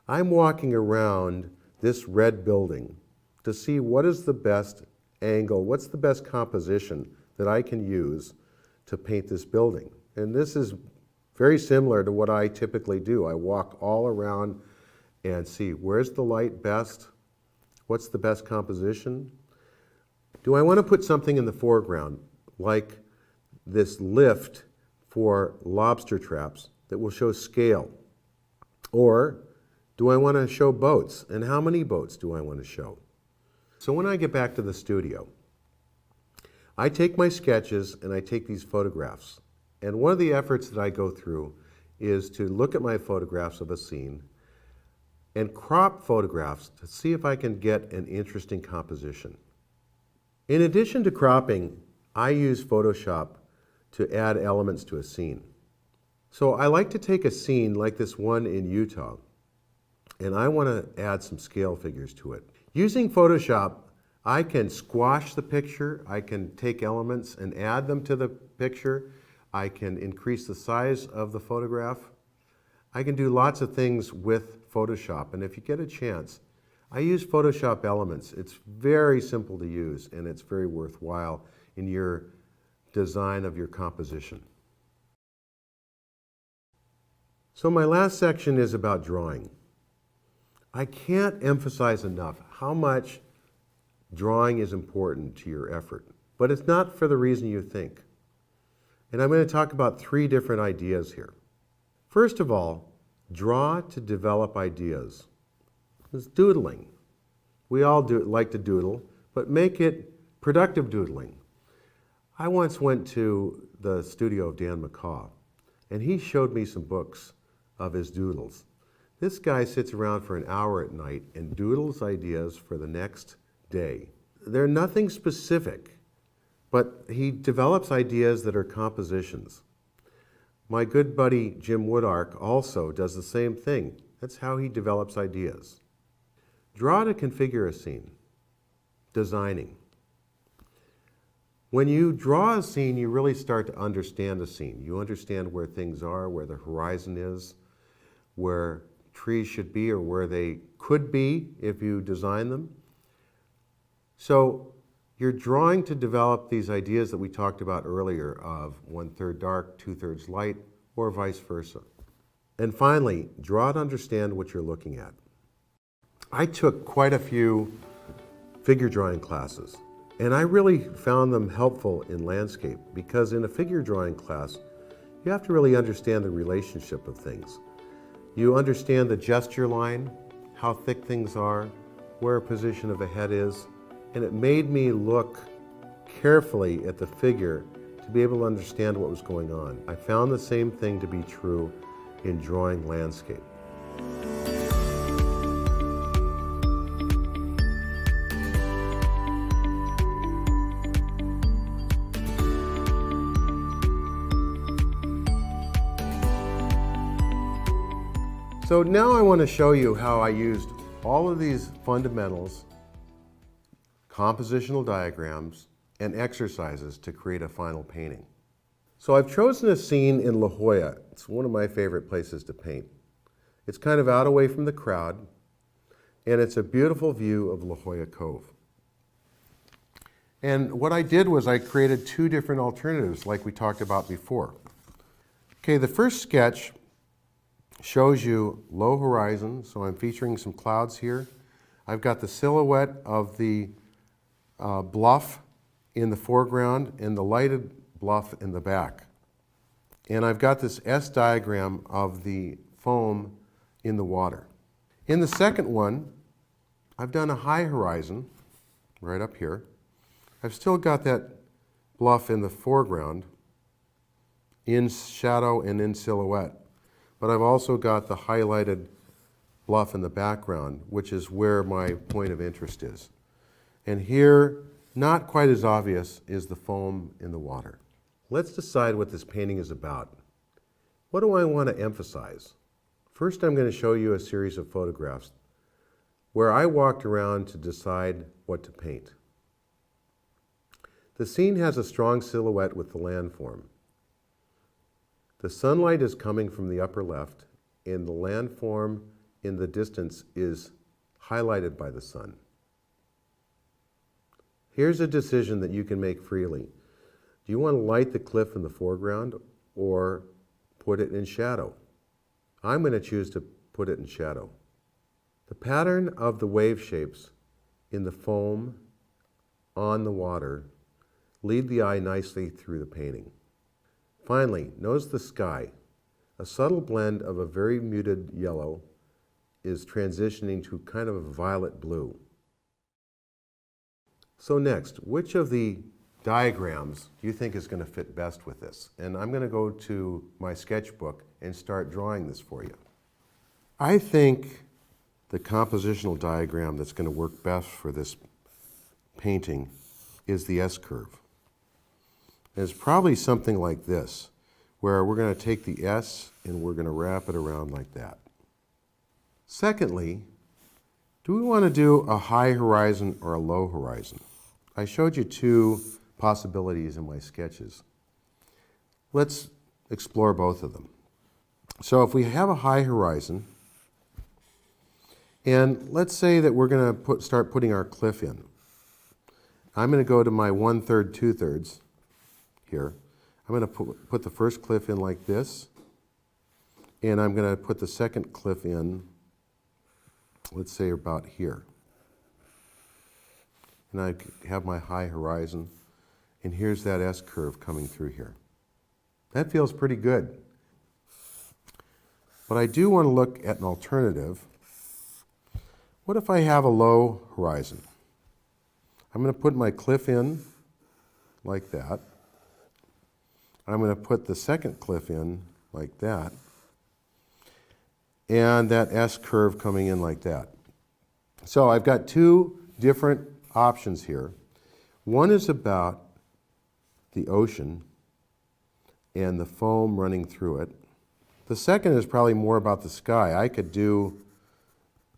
I'm walking around this red building to see what is the best angle, what's the best composition that I can use to paint this building. And this is very similar to what I typically do. I walk all around and see where's the light best, what's the best composition. Do I want to put something in the foreground like this lift for lobster traps that will show scale? Or do I want to show boats? And how many boats do I want to show? So when I get back to the studio, I take my sketches and I take these photographs. And one of the efforts that I go through is to look at my photographs of a scene and crop photographs to see if I can get an interesting composition. In addition to cropping, I use Photoshop to add elements to a scene. So I like to take a scene like this one in Utah, and I want to add some scale figures to it. Using Photoshop, I can squash the picture, I can take elements and add them to the picture, I can increase the size of the photograph. I can do lots of things with Photoshop, and if you get a chance, I use Photoshop Elements. It's very simple to use, and it's very worthwhile in your design of your composition. So my last section is about drawing. I can't emphasize enough how much drawing is important to your effort, but it's not for the reason you think. And I'm going to talk about 3 different ideas here. First of all, draw to develop ideas. It's doodling. We all like to doodle, but make it productive doodling. I once went to the studio of Dan McCaw, and he showed me some books of his doodles. This guy sits around for an hour at night and doodles ideas for the next day. They're nothing specific, but he develops ideas that are compositions. My good buddy Jim Woodark also does the same thing. That's how he develops ideas. Draw to configure a scene. Designing. When you draw a scene, you really start to understand a scene. You understand where things are, where the horizon is, where trees should be or where they could be if you design them. So you're drawing to develop these ideas that we talked about earlier of 1/3 dark, 2/3 light, or vice versa. And finally, draw to understand what you're looking at. I took quite a few figure drawing classes, and I really found them helpful in landscape because in a figure drawing class, you have to really understand the relationship of things. You understand the gesture line, how thick things are, where a position of a head is, and it made me look carefully at the figure to be able to understand what was going on. I found the same thing to be true in drawing landscape. So now I want to show you how I used all of these fundamentals, compositional diagrams, and exercises to create a final painting. So I've chosen a scene in La Jolla. It's one of my favorite places to paint. It's kind of out away from the crowd, and it's a beautiful view of La Jolla Cove. And what I did was I created two different alternatives like we talked about before. Okay, the first sketch shows you low horizon, so I'm featuring some clouds here. I've got the silhouette of the bluff in the foreground and the lighted bluff in the back. And I've got this S diagram of the foam in the water. In the second one, I've done a high horizon right up here. I've still got that bluff in the foreground, in shadow and in silhouette. But I've also got the highlighted bluff in the background, which is where my point of interest is. And here, not quite as obvious, is the foam in the water. Let's decide what this painting is about. What do I want to emphasize? First, I'm going to show you a series of photographs where I walked around to decide what to paint. The scene has a strong silhouette with the landform. The sunlight is coming from the upper left, and the landform in the distance is highlighted by the sun. Here's a decision that you can make freely. Do you want to light the cliff in the foreground or put it in shadow? I'm going to choose to put it in shadow. The pattern of the wave shapes in the foam on the water lead the eye nicely through the painting. Finally, notice the sky. A subtle blend of a very muted yellow is transitioning to kind of a violet blue. So next, which of the diagrams do you think is going to fit best with this? And I'm going to go to my sketchbook and start drawing this for you. I think the compositional diagram that's going to work best for this painting is the S-curve. It's probably something like this, where we're going to take the S and we're going to wrap it around like that. Secondly, do we want to do a high horizon or a low horizon? I showed you two possibilities in my sketches. Let's explore both of them. So if we have a high horizon, and let's say that we're going to start putting our cliff in. I'm going to go to my 1/3, 2/3 here. I'm going to put the first cliff in like this, and I'm going to put the second cliff in, let's say about here. And I have my high horizon, and here's that S-curve coming through here. That feels pretty good. But I do want to look at an alternative. What if I have a low horizon? I'm going to put my cliff in like that. I'm going to put the second cliff in like that. and that S curve coming in like that. So I've got two different options here. One is about the ocean and the foam running through it. The second is probably more about the sky. I could do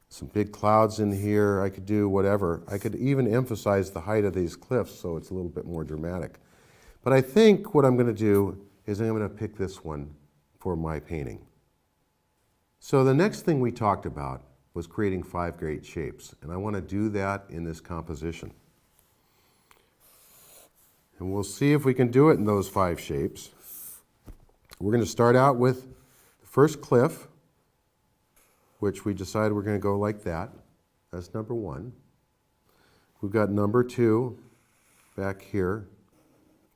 some big clouds in here. I could do whatever. I could even emphasize the height of these cliffs so it's a little bit more dramatic. But I think what I'm going to do is I'm going to pick this one for my painting. So the next thing we talked about was creating 5 great shapes, and I want to do that in this composition. And we'll see if we can do it in those 5 shapes. We're going to start out with the first cliff, which we decided we're going to go like that. That's number 1. We've got number 2 back here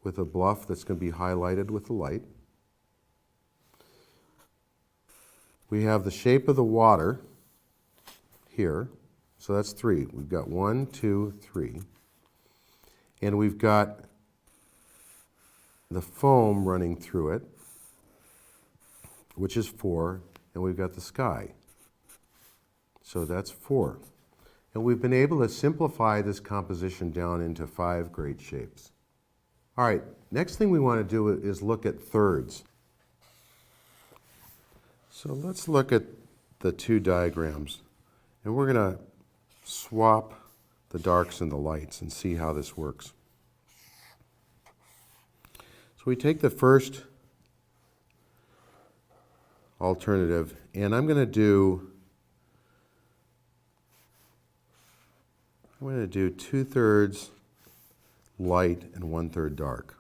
with a bluff that's going to be highlighted with the light. We have the shape of the water here, so that's 3. We've got 1, 2, 3. And we've got the foam running through it, which is 4, and we've got the sky. So that's 4. And we've been able to simplify this composition down into 5 great shapes. All right, next thing we want to do is look at thirds. So let's look at the 2 diagrams, and we're going to swap the darks and the lights and see how this works. So we take the first alternative, and I'm going to do 2/3 light and 1/3 dark.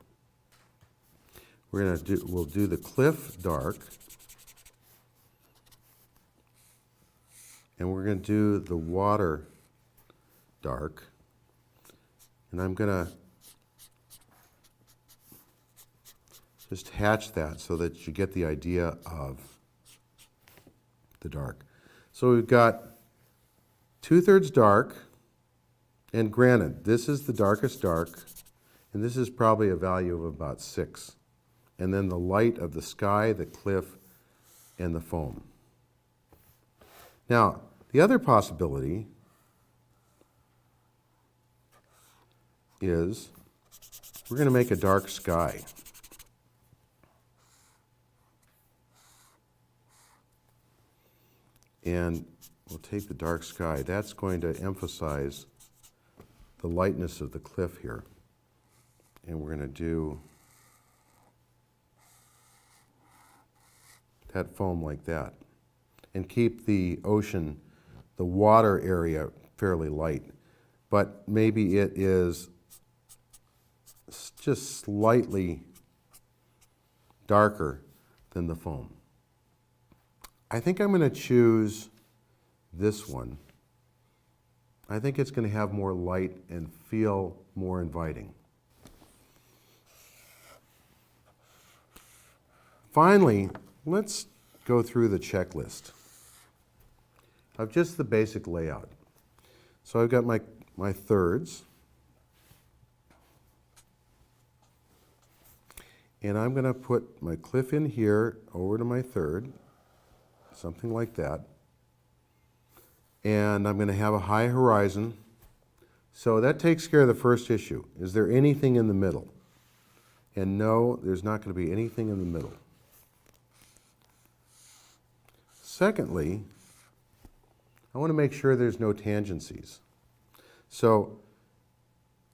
We'll do the cliff dark, and we're going to do the water dark, and I'm going to just hatch that so that you get the idea of the dark. So we've got 2/3 dark, and granted, this is the darkest dark, and this is probably a value of about 6. And then the light of the sky, the cliff, and the foam. Now, the other possibility is we're going to make a dark sky. And we'll take the dark sky. That's going to emphasize the lightness of the cliff here. And we're going to do that foam like that. And keep the ocean, the water area, fairly light. But maybe it is just slightly darker than the foam. I think I'm going to choose this one. I think it's going to have more light and feel more inviting. Finally, let's go through the checklist of just the basic layout. So I've got my thirds, and I'm going to put my cliff in here over to my third, something like that. And I'm going to have a high horizon. So that takes care of the first issue. Is there anything in the middle? And no, there's not going to be anything in the middle. Secondly, I want to make sure there's no tangencies. So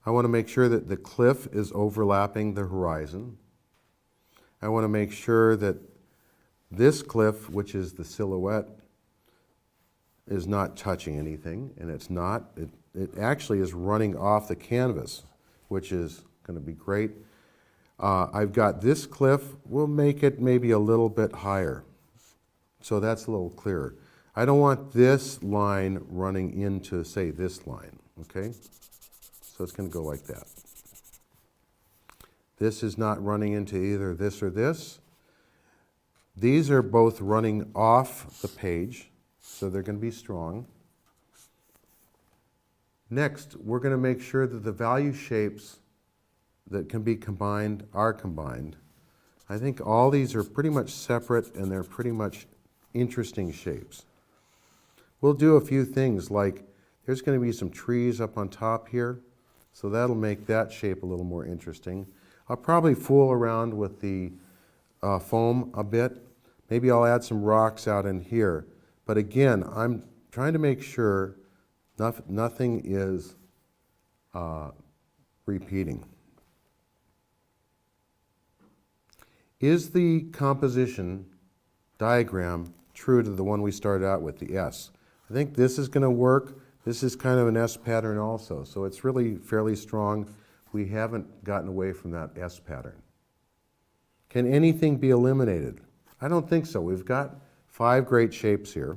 I want to make sure that the cliff is overlapping the horizon. I want to make sure that this cliff, which is the silhouette, is not touching anything, and it's not. It actually is running off the canvas, which is going to be great. I've got this cliff. We'll make it maybe a little bit higher, so that's a little clearer. I don't want this line running into, say, this line, okay? So it's going to go like that. This is not running into either this or this. These are both running off the page, so they're going to be strong. Next, we're going to make sure that the value shapes that can be combined are combined. I think all these are pretty much separate, and they're pretty much interesting shapes. We'll do a few things like there's going to be some trees up on top here, so that'll make that shape a little more interesting. I'll probably fool around with the foam a bit. Maybe I'll add some rocks out in here. But again, I'm trying to make sure nothing is repeating. Is the composition diagram true to the one we started out with, the S? I think this is going to work. This is kind of an S pattern also, so it's really fairly strong. We haven't gotten away from that S pattern. Can anything be eliminated? I don't think so. We've got 5 great shapes here.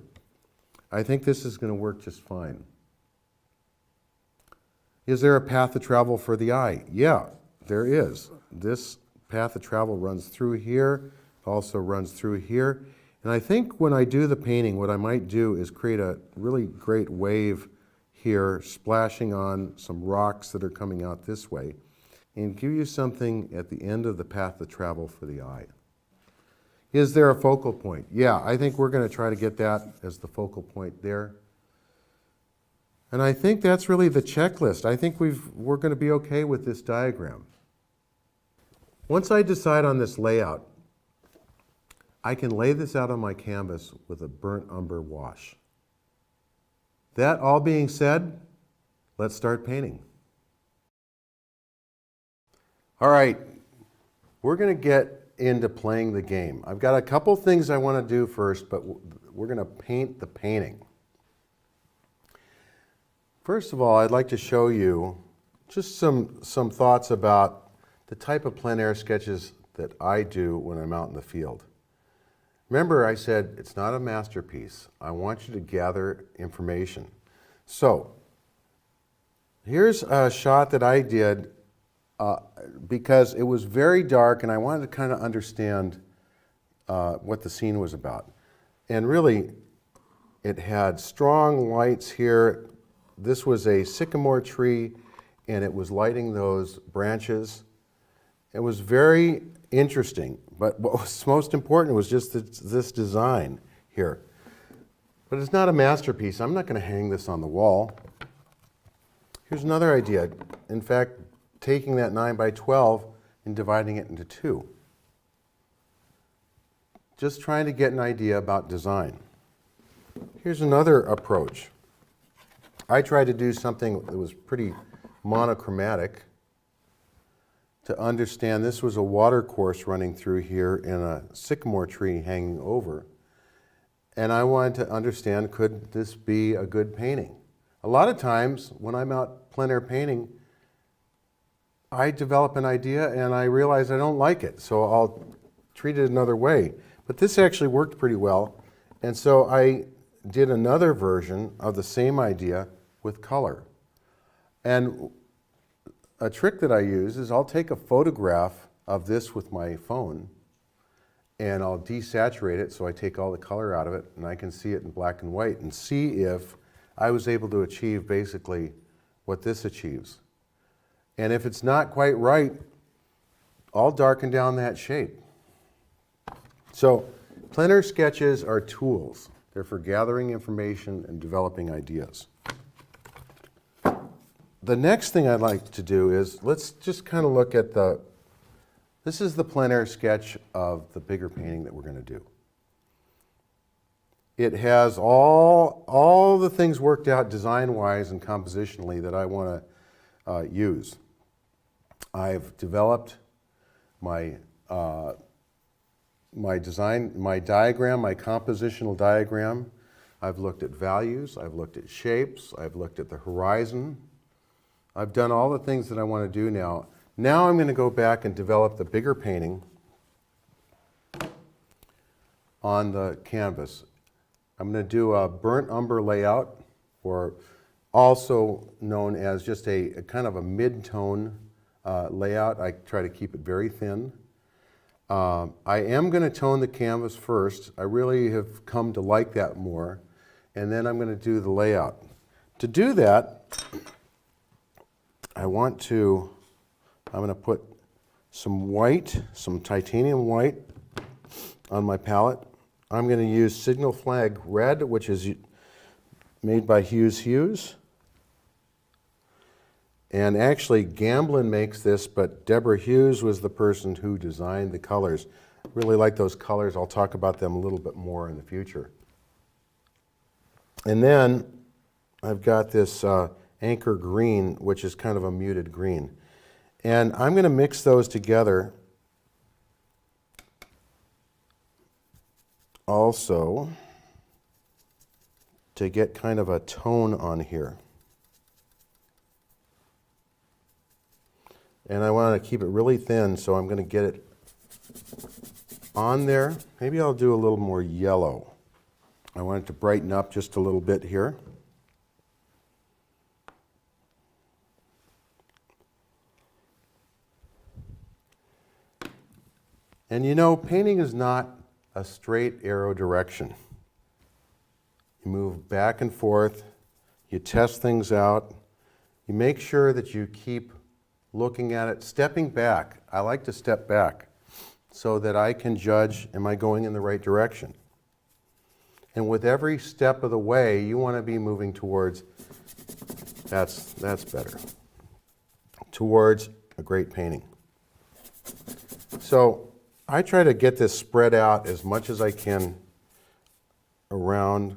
I think this is going to work just fine. Is there a path of travel for the eye? Yeah, there is. This path of travel runs through here, also runs through here. And I think when I do the painting, what I might do is create a really great wave here, splashing on some rocks that are coming out this way, and give you something at the end of the path of travel for the eye. Is there a focal point? Yeah, I think we're going to try to get that as the focal point there. And I think that's really the checklist. I think we're going to be okay with this diagram. Once I decide on this layout, I can lay this out on my canvas with a burnt umber wash. That all being said, let's start painting. All right, we're going to get into playing the game. I've got a couple things I want to do first, but we're going to paint the painting. First of all, I'd like to show you just some thoughts about the type of plein air sketches that I do when I'm out in the field. Remember, I said it's not a masterpiece. I want you to gather information. So, here's a shot that I did because it was very dark and I wanted to kind of understand what the scene was about. And really, it had strong lights here. This was a sycamore tree and it was lighting those branches. It was very interesting, but what was most important was just this design here. But it's not a masterpiece. I'm not going to hang this on the wall. Here's another idea. In fact, taking that 9 by 12 and dividing it into 2. Just trying to get an idea about design. Here's another approach. I tried to do something that was pretty monochromatic to understand this was a water course running through here and a sycamore tree hanging over. And I wanted to understand, could this be a good painting? A lot of times when I'm out plein air painting, I develop an idea and I realize I don't like it, so I'll treat it another way. But this actually worked pretty well, and so I did another version of the same idea with color. And a trick that I use is I'll take a photograph of this with my phone and I'll desaturate it so I take all the color out of it and I can see it in black and white and see if I was able to achieve basically what this achieves. And if it's not quite right, I'll darken down that shape. So plein air sketches are tools. They're for gathering information and developing ideas. The next thing I'd like to do is, let's just kind of look at this is the plein air sketch of the bigger painting that we're going to do. It has all the things worked out design-wise and compositionally that I want to use. I've developed my design, my diagram, my compositional diagram. I've looked at values, I've looked at shapes, I've looked at the horizon. I've done all the things that I want to do now. Now I'm going to go back and develop the bigger painting on the canvas. I'm going to do a burnt umber layout, or also known as just a kind of a mid-tone layout. I try to keep it very thin. I am going to tone the canvas first. I really have come to like that more. And then I'm going to do the layout. To do that, I'm going to put some white, some titanium white on my palette. I'm going to use Signal Flag Red, which is made by Hughes. And actually, Gamblin makes this, but Deborah Hughes was the person who designed the colors. Really like those colors. I'll talk about them a little bit more in the future. And then I've got this Anchor Green, which is kind of a muted green. And I'm going to mix those together also to get kind of a tone on here. And I want to keep it really thin, so I'm going to get it on there. Maybe I'll do a little more yellow. I want it to brighten up just a little bit here. And you know, painting is not a straight arrow direction. You move back and forth, you test things out, you make sure that you keep looking at it, stepping back. I like to step back so that I can judge, am I going in the right direction? And with every step of the way, you want to be moving towards, that's better, towards a great painting. So I try to get this spread out as much as I can around.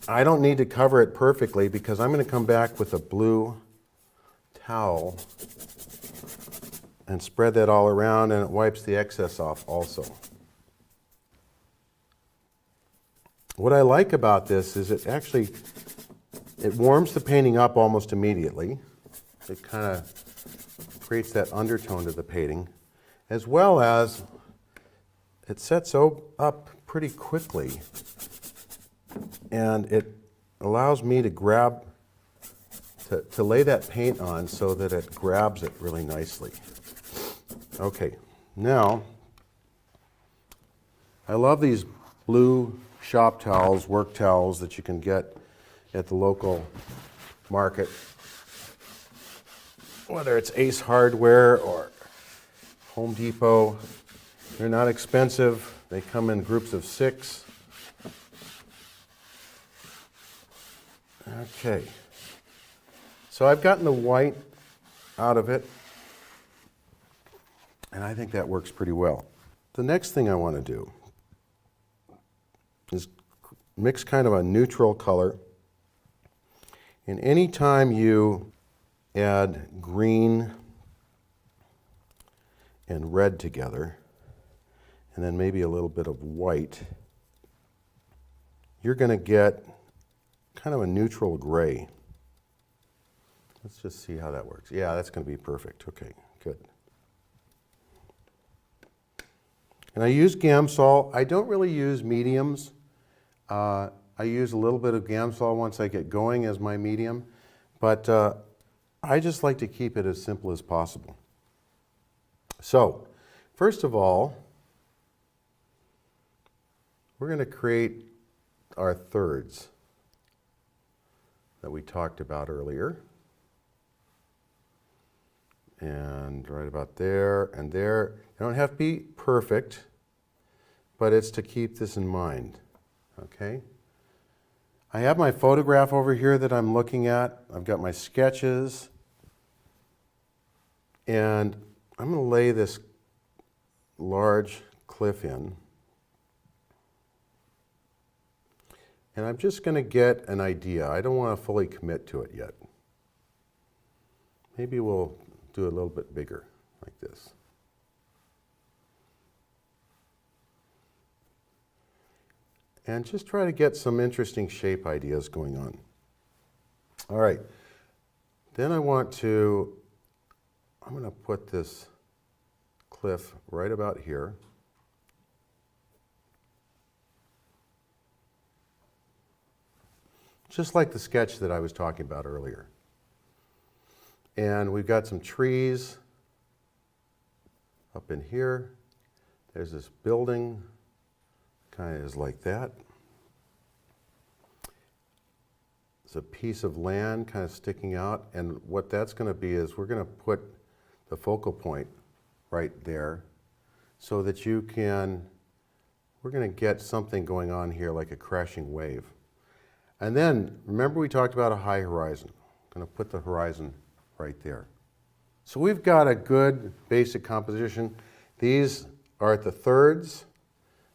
I don't need to cover it perfectly because I'm going to come back with a blue towel and spread that all around, and it wipes the excess off also. What I like about this is it warms the painting up almost immediately. It kind of creates that undertone to the painting, as well as it sets up pretty quickly, and it allows me to to lay that paint on so that it grabs it really nicely. Okay, now I love these blue shop towels, work towels that you can get at the local market, whether it's Ace Hardware or Home Depot. They're not expensive. They come in groups of 6. Okay. So I've gotten the white out of it, and I think that works pretty well. The next thing I want to do is mix kind of a neutral color. And any time you add green and red together, and then maybe a little bit of white, you're going to get kind of a neutral gray. Let's just see how that works. Yeah, that's going to be perfect. Okay, good. And I use Gamsol. I don't really use mediums. I use a little bit of Gamsol once I get going as my medium, but I just like to keep it as simple as possible. So, first of all, we're going to create our thirds that we talked about earlier. And right about there and there. You don't have to be perfect, but it's to keep this in mind. Okay? I have my photograph over here that I'm looking at. I've got my sketches. And I'm going to lay this large cliff in. And I'm just going to get an idea. I don't want to fully commit to it yet. Maybe we'll do a little bit bigger, like this. And just try to get some interesting shape ideas going on. All right. Then I'm going to put this cliff right about here. Just like the sketch that I was talking about earlier. And we've got some trees up in here. There's this building, kind of is like that. It's a piece of land kind of sticking out, and what that's going to be is we're going to put the focal point right there so that you can, we're going to get something going on here like a crashing wave. And then, remember we talked about a high horizon. I'm going to put the horizon right there. So we've got a good basic composition. These are at the thirds,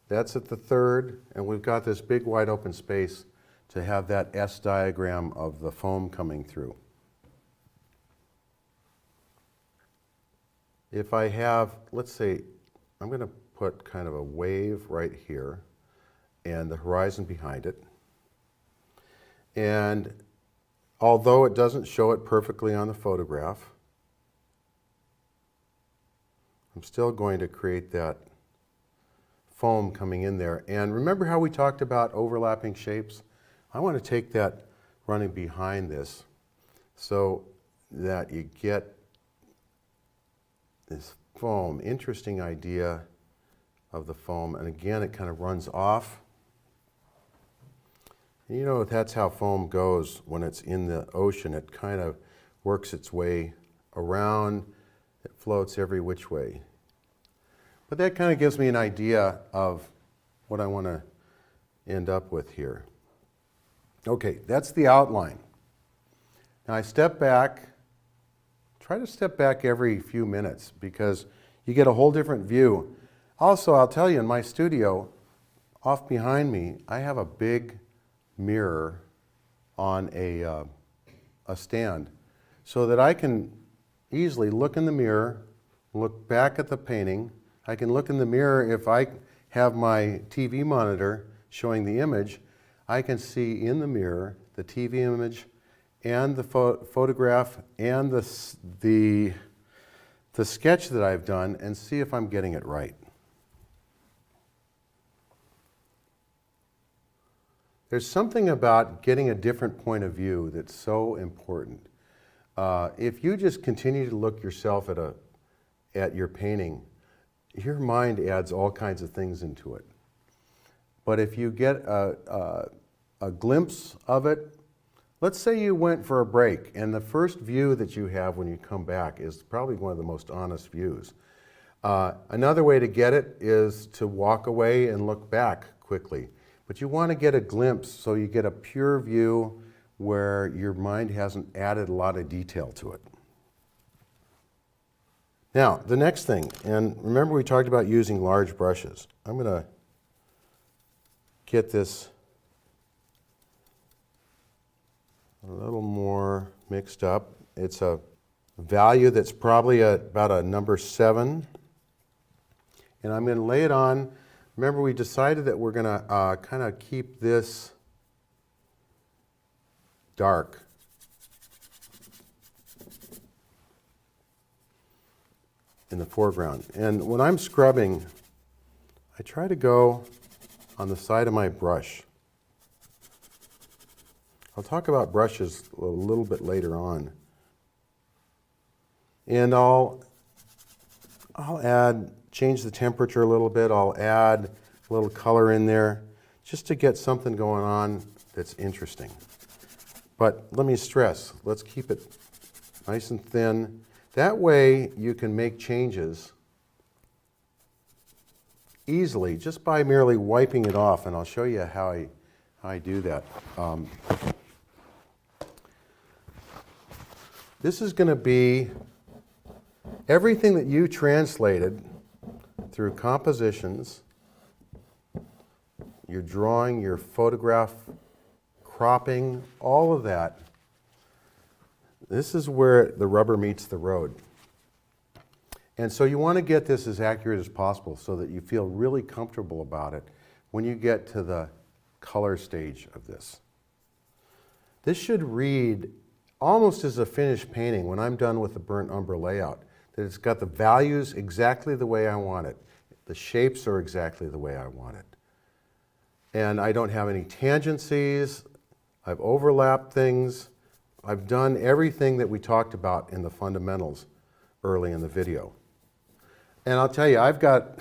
that's at the third, and we've got this big wide open space to have that S diagram of the foam coming through. If I have, let's say, I'm going to put kind of a wave right here and the horizon behind it. And although it doesn't show it perfectly on the photograph, I'm still going to create that foam coming in there. And remember how we talked about overlapping shapes? I want to take that running behind this so that you get this foam. Interesting idea of the foam. And again, it kind of runs off. And you know, that's how foam goes when it's in the ocean. It kind of works its way around. It floats every which way. But that kind of gives me an idea of what I want to end up with here. Okay, that's the outline. Now I step back, try to step back every few minutes because you get a whole different view. Also, I'll tell you, in my studio, off behind me, I have a big mirror on a stand so that I can easily look in the mirror, look back at the painting. I can look in the mirror if I have my TV monitor showing the image. I can see in the mirror the TV image and the photograph and the sketch that I've done and see if I'm getting it right. There's something about getting a different point of view that's so important. If you just continue to look yourself at your painting, your mind adds all kinds of things into it. But if you get a glimpse of it, let's say you went for a break and the first view that you have when you come back is probably one of the most honest views. Another way to get it is to walk away and look back quickly. But you want to get a glimpse so you get a pure view where your mind hasn't added a lot of detail to it. Now, the next thing, and remember we talked about using large brushes. I'm going to get this a little more mixed up. It's a value that's probably about a number 7. And I'm going to lay it on. Remember we decided that we're going to kind of keep this dark. In the foreground. And when I'm scrubbing, I try to go on the side of my brush. I'll talk about brushes a little bit later on. And I'll change the temperature a little bit. I'll add a little color in there just to get something going on that's interesting. But let me stress, let's keep it nice and thin. That way you can make changes easily just by merely wiping it off, and I'll show you how I do that. This is going to be everything that you translated through compositions, your drawing, your photograph, cropping, all of that. This is where the rubber meets the road. And so you want to get this as accurate as possible so that you feel really comfortable about it when you get to the color stage of this. This should read almost as a finished painting when I'm done with the burnt umber layout, that it's got the values exactly the way I want it. The shapes are exactly the way I want it. And I don't have any tangencies. I've overlapped things. I've done everything that we talked about in the fundamentals early in the video. And I'll tell you, I've got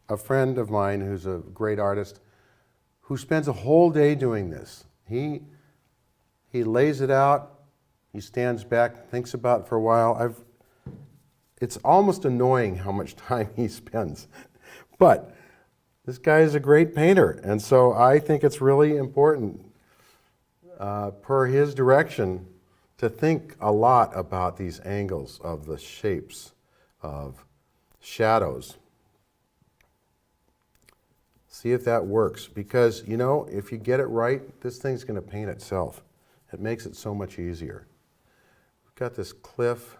a friend of mine who's a great artist who spends a whole day doing this. He lays it out, he stands back, thinks about it for a while. It's almost annoying how much time he spends. But this guy is a great painter, and so I think it's really important, per his direction, to think a lot about these angles of the shapes of shadows. See if that works, because you know, if you get it right, this thing's going to paint itself. It makes it so much easier. We've got this cliff,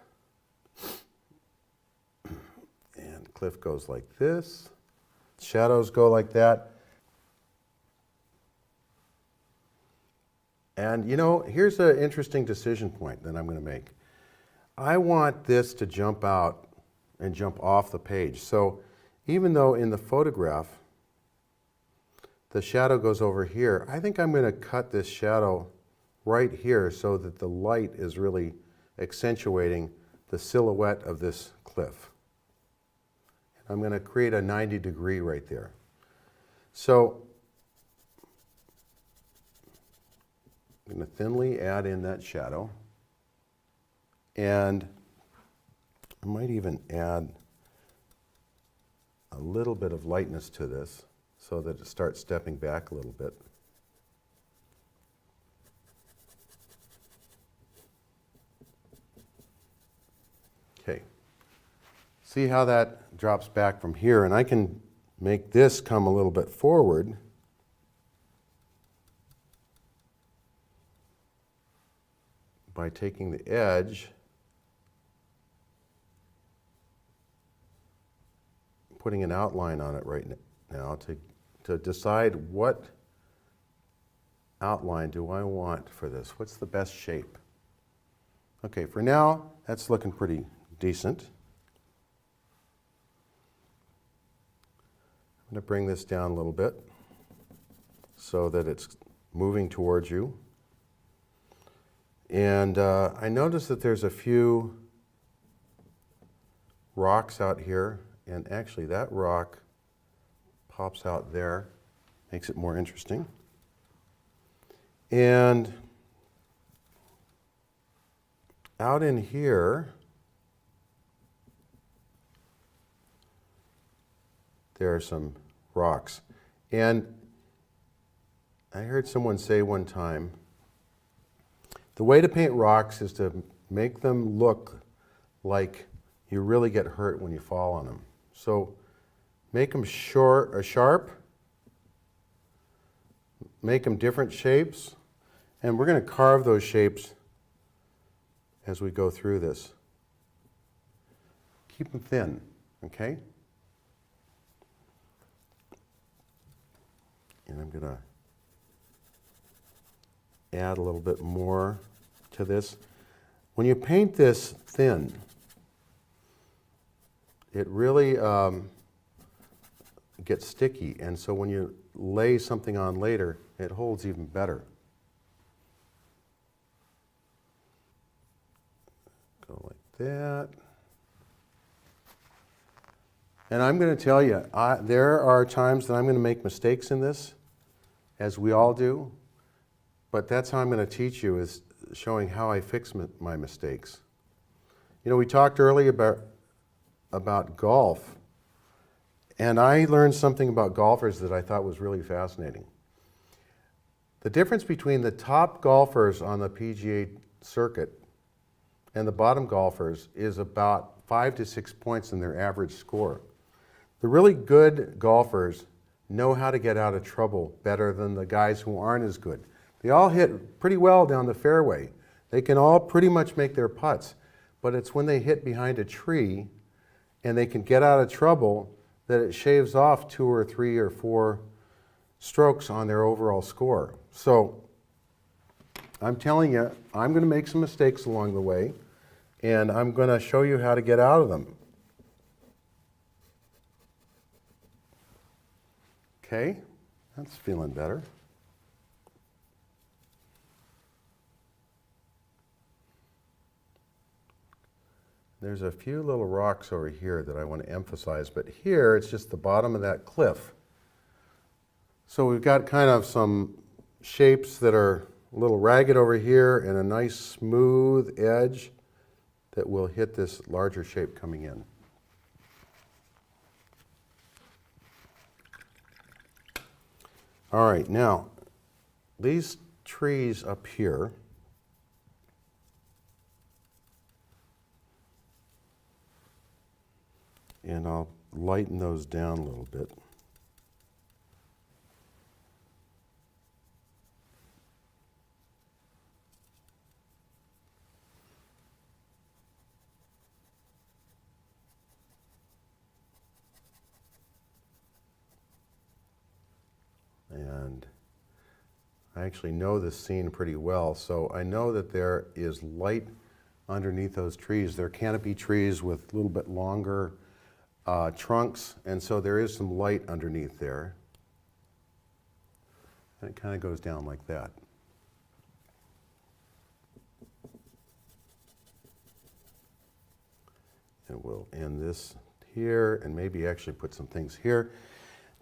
and cliff goes like this. Shadows go like that. And you know, here's an interesting decision point that I'm going to make. I want this to jump out and jump off the page. So even though in the photograph the shadow goes over here, I think I'm going to cut this shadow right here so that the light is really accentuating the silhouette of this cliff. I'm going to create a 90-degree right there. So I'm going to thinly add in that shadow, and I might even add a little bit of lightness to this so that it starts stepping back a little bit. Okay. See how that drops back from here, and I can make this come a little bit forward. By taking the edge, putting an outline on it right now to decide what outline do I want for this. What's the best shape? Okay, for now, that's looking pretty decent. I'm going to bring this down a little bit so that it's moving towards you. And I notice that there's a few rocks out here, and actually that rock pops out there, makes it more interesting. And out in here, there are some rocks. And I heard someone say one time, the way to paint rocks is to make them look like you really get hurt when you fall on them. So make them short or sharp, make them different shapes, and we're going to carve those shapes as we go through this. Keep them thin, okay? And I'm going to add a little bit more to this. When you paint this thin, it really gets sticky, and so when you lay something on later, it holds even better. Go like that. And I'm going to tell you, there are times that I'm going to make mistakes in this, as we all do. But that's how I'm going to teach you, is showing how I fix my mistakes. You know, we talked earlier about golf, and I learned something about golfers that I thought was really fascinating. The difference between the top golfers on the PGA circuit and the bottom golfers is about 5 to 6 points in their average score. The really good golfers know how to get out of trouble better than the guys who aren't as good. They all hit pretty well down the fairway. They can all pretty much make their putts, but it's when they hit behind a tree and they can get out of trouble that it shaves off 2 or 3 or 4 strokes on their overall score. So I'm telling you, I'm going to make some mistakes along the way, and I'm going to show you how to get out of them. Okay, that's feeling better. There's a few little rocks over here that I want to emphasize, but here it's just the bottom of that cliff. So we've got kind of some shapes that are a little ragged over here and a nice smooth edge that will hit this larger shape coming in. All right, now, these trees up here, and I'll lighten those down a little bit. And I actually know this scene pretty well, so I know that there is light underneath those trees. They're canopy trees with a little bit longer trunks, and so there is some light underneath there. And it kind of goes down like that. And we'll end this here, and maybe actually put some things here.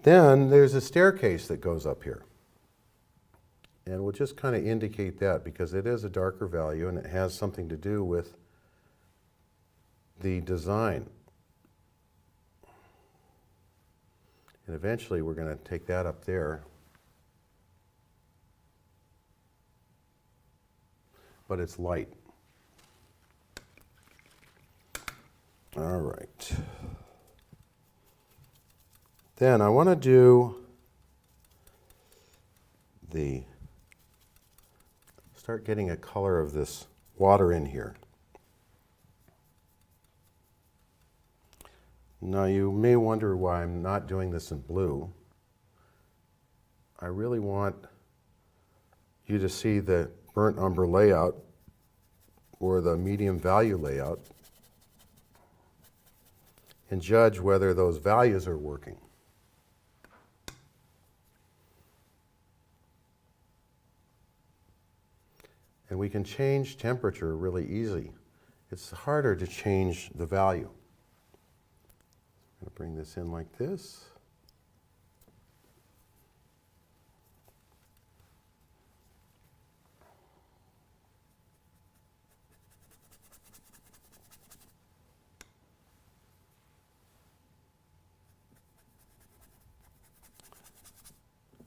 Then there's a staircase that goes up here. And we'll just kind of indicate that because it is a darker value and it has something to do with the design. And eventually we're going to take that up there. But it's light. All right. Then I want to do start getting a color of this water in here. Now you may wonder why I'm not doing this in blue. I really want you to see the burnt umber layout or the medium value layout and judge whether those values are working. And we can change temperature really easy. It's harder to change the value. I'm going to bring this in like this.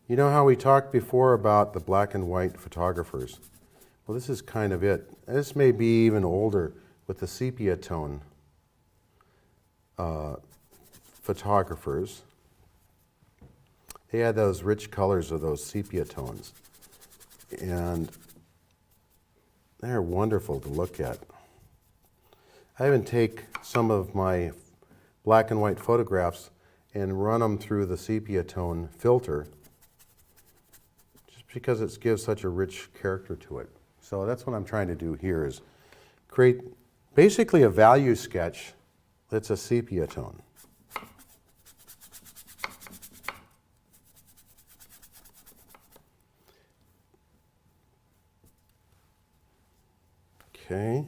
You know how we talked before about the black and white photographers? Well, this is kind of it. This may be even older with the sepia tone photographers. They had those rich colors of those sepia tones. And they're wonderful to look at. I even take some of my black and white photographs and run them through the sepia tone filter just because it gives such a rich character to it. So that's what I'm trying to do here is create basically a value sketch that's a sepia tone. Okay,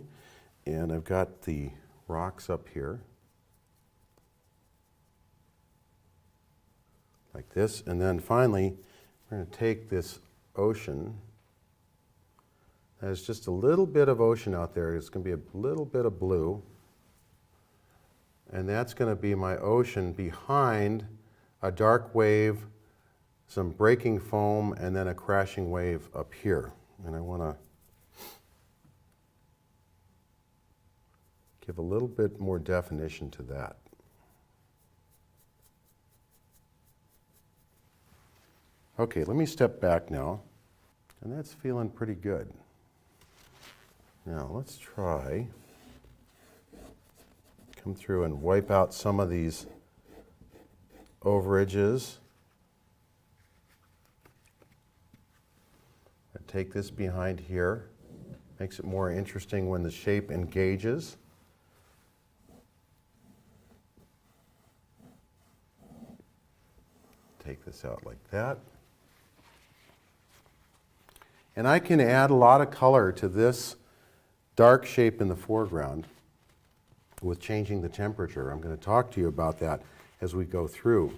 and I've got the rocks up here like this, and then finally we're going to take this ocean. There's just a little bit of ocean out there. It's going to be a little bit of blue. And that's going to be my ocean behind a dark wave, some breaking foam, and then a crashing wave up here. And I want to give a little bit more definition to that. Okay, let me step back now. And that's feeling pretty good. Now let's try, come through and wipe out some of these overages. I take this behind here, makes it more interesting when the shape engages. Take this out like that. And I can add a lot of color to this dark shape in the foreground with changing the temperature. I'm going to talk to you about that as we go through.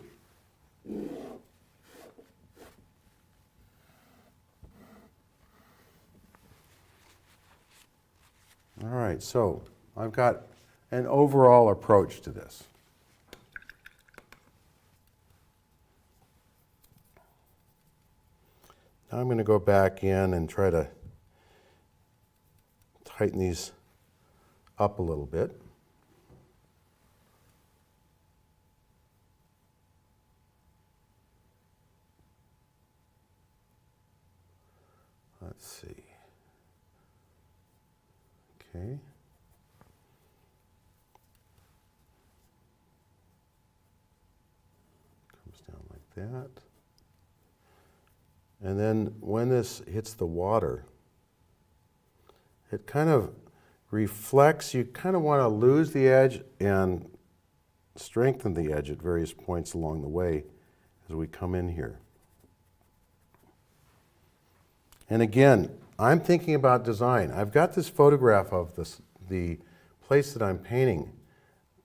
All right, so I've got an overall approach to this. I'm going to go back in and try to tighten these up a little bit. Let's see. Okay. Comes down like that. And then when this hits the water, it kind of reflects. You kind of want to lose the edge and strengthen the edge at various points along the way as we come in here. And again, I'm thinking about design. I've got this photograph of the place that I'm painting,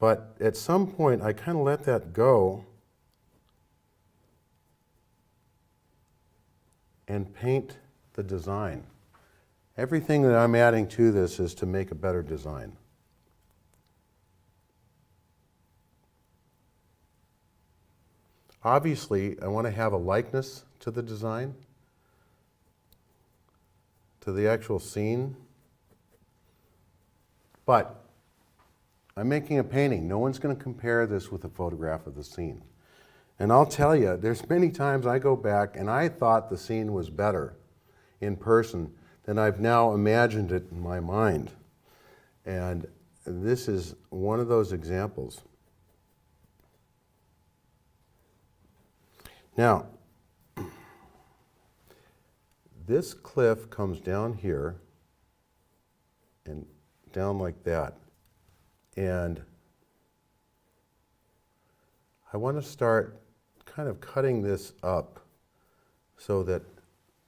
but at some point I kind of let that go and paint the design. Everything that I'm adding to this is to make a better design. Obviously, I want to have a likeness to the design, to the actual scene, but I'm making a painting. No one's going to compare this with a photograph of the scene. And I'll tell you, there's many times I go back and I thought the scene was better in person than I've now imagined it in my mind. And this is one of those examples. Now, this cliff comes down here and down like that. And I want to start kind of cutting this up so that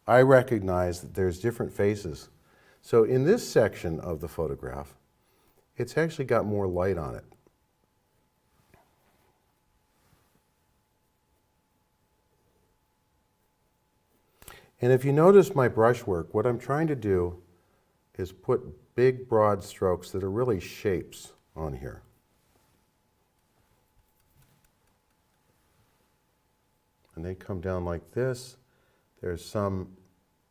I recognize that there's different faces. So in this section of the photograph, it's actually got more light on it. And if you notice my brushwork, what I'm trying to do is put big, broad strokes that are really shapes on here. And they come down like this. There's some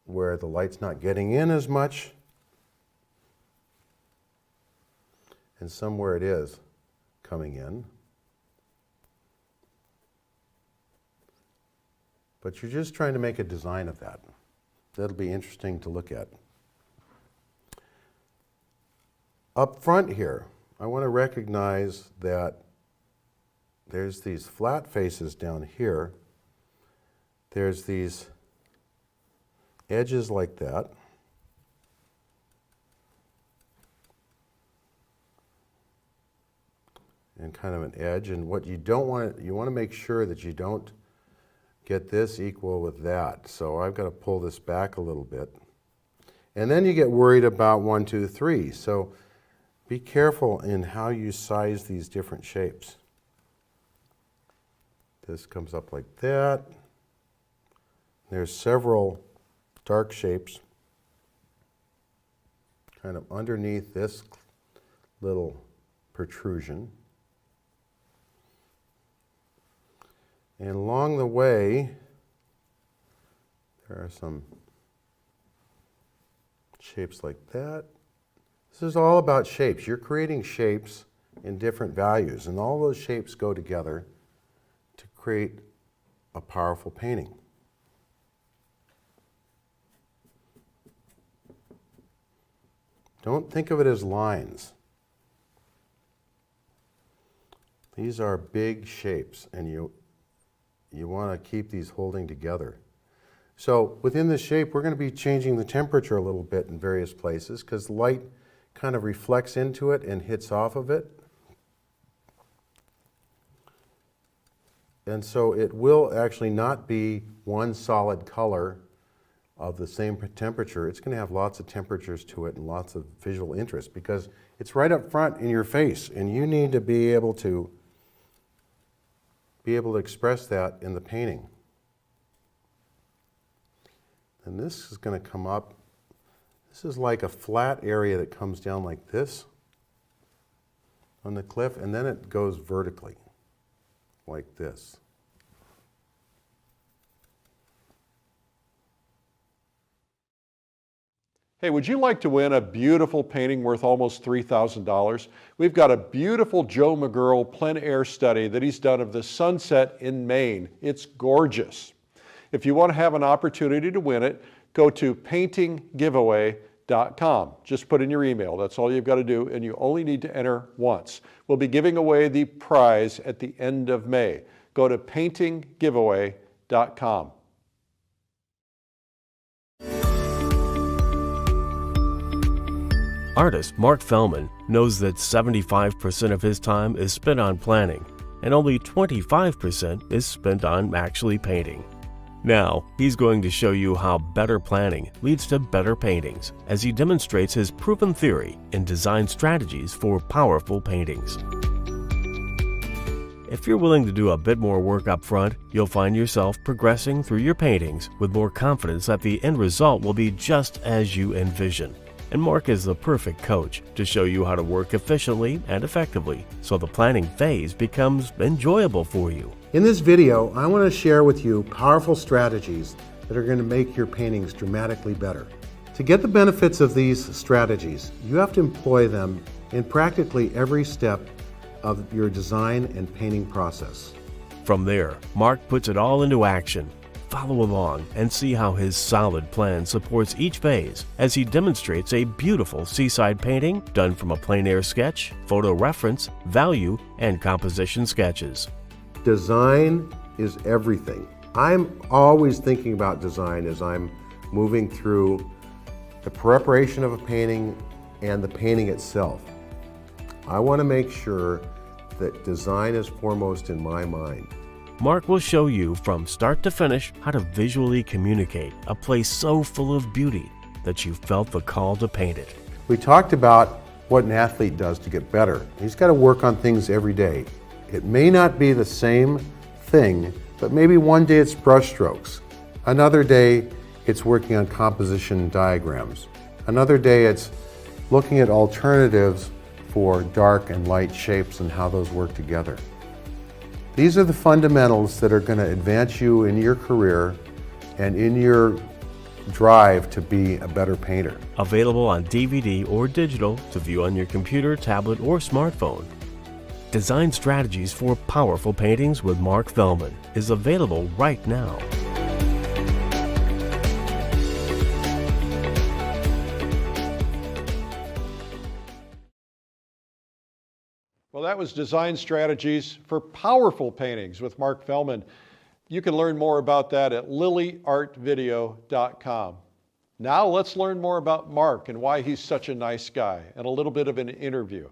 where the light's not getting in as much, and some where it is coming in. But you're just trying to make a design of that. That'll be interesting to look at. Up front here, I want to recognize that there's these flat faces down here. There's these edges like that. And kind of an edge. And what you don't want, you want to make sure that you don't get this equal with that. So I've got to pull this back a little bit. And then you get worried about 1, 2, 3. So be careful in how you size these different shapes. This comes up like that. There's several dark shapes kind of underneath this little protrusion. And along the way, there are some shapes like that. This is all about shapes. You're creating shapes in different values, and all those shapes go together to create a powerful painting. Don't think of it as lines. These are big shapes, and you want to keep these holding together. So within this shape, we're going to be changing the temperature a little bit in various places because light kind of reflects into it and hits off of it. And so it will actually not be one solid color of the same temperature. It's going to have lots of temperatures to it and lots of visual interest because it's right up front in your face, and you need to be able to express that in the painting. And this is going to come up. This is like a flat area that comes down like this on the cliff, and then it goes vertically like this. Hey, would you like to win a beautiful painting worth almost $3,000? We've got a beautiful Joe McGurl plein air study that he's done of the sunset in Maine. It's gorgeous. If you want to have an opportunity to win it, go to paintinggiveaway.com. Just put in your email. That's all you've got to do, and you only need to enter once. We'll be giving away the prize at the end of May. Go to paintinggiveaway.com. Artist Mark Fehlman knows that 75% of his time is spent on planning, and only 25% is spent on actually painting. Now, he's going to show you how better planning leads to better paintings as he demonstrates his proven theory and design strategies for powerful paintings. If you're willing to do a bit more work up front, you'll find yourself progressing through your paintings with more confidence that the end result will be just as you envision. And Mark is the perfect coach to show you how to work efficiently and effectively so the planning phase becomes enjoyable for you. In this video, I want to share with you powerful strategies that are going to make your paintings dramatically better. To get the benefits of these strategies, you have to employ them in practically every step of your design and painting process. From there, Mark puts it all into action. Follow along and see how his solid plan supports each phase as he demonstrates a beautiful seaside painting done from a plein air sketch, photo reference, value, and composition sketches. Design is everything. I'm always thinking about design as I'm moving through the preparation of a painting and the painting itself. I want to make sure that design is foremost in my mind. Mark will show you from start to finish how to visually communicate a place so full of beauty that you felt the call to paint it. We talked about what an athlete does to get better. He's got to work on things every day. It may not be the same thing, but maybe one day it's brush strokes. Another day it's working on composition diagrams. Another day it's looking at alternatives for dark and light shapes and how those work together. These are the fundamentals that are going to advance you in your career and in your drive to be a better painter. Available on DVD or digital to view on your computer, tablet, or smartphone. Design Strategies for Powerful Paintings with Mark Fehlman is available right now. Well, that was Design Strategies for Powerful Paintings with Mark Fehlman. You can learn more about that at lilyartvideo.com. Now let's learn more about Mark and why he's such a nice guy and a little bit of an interview.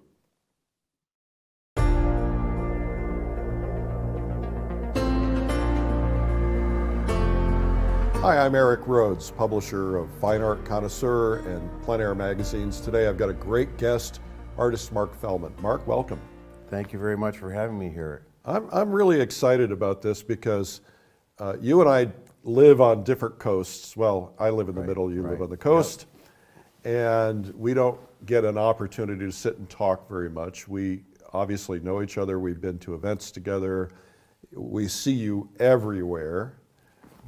Hi, I'm Eric Rhodes, publisher of Fine Art Connoisseur and Plein Air magazines. Today I've got a great guest, artist Mark Fehlman. Mark, welcome. Thank you very much for having me here. I'm really excited about this because you and I live on different coasts. Well, I live in the middle, you live on the coast. Yep. And we don't get an opportunity to sit and talk very much. We obviously know each other. We've been to events together. We see you everywhere.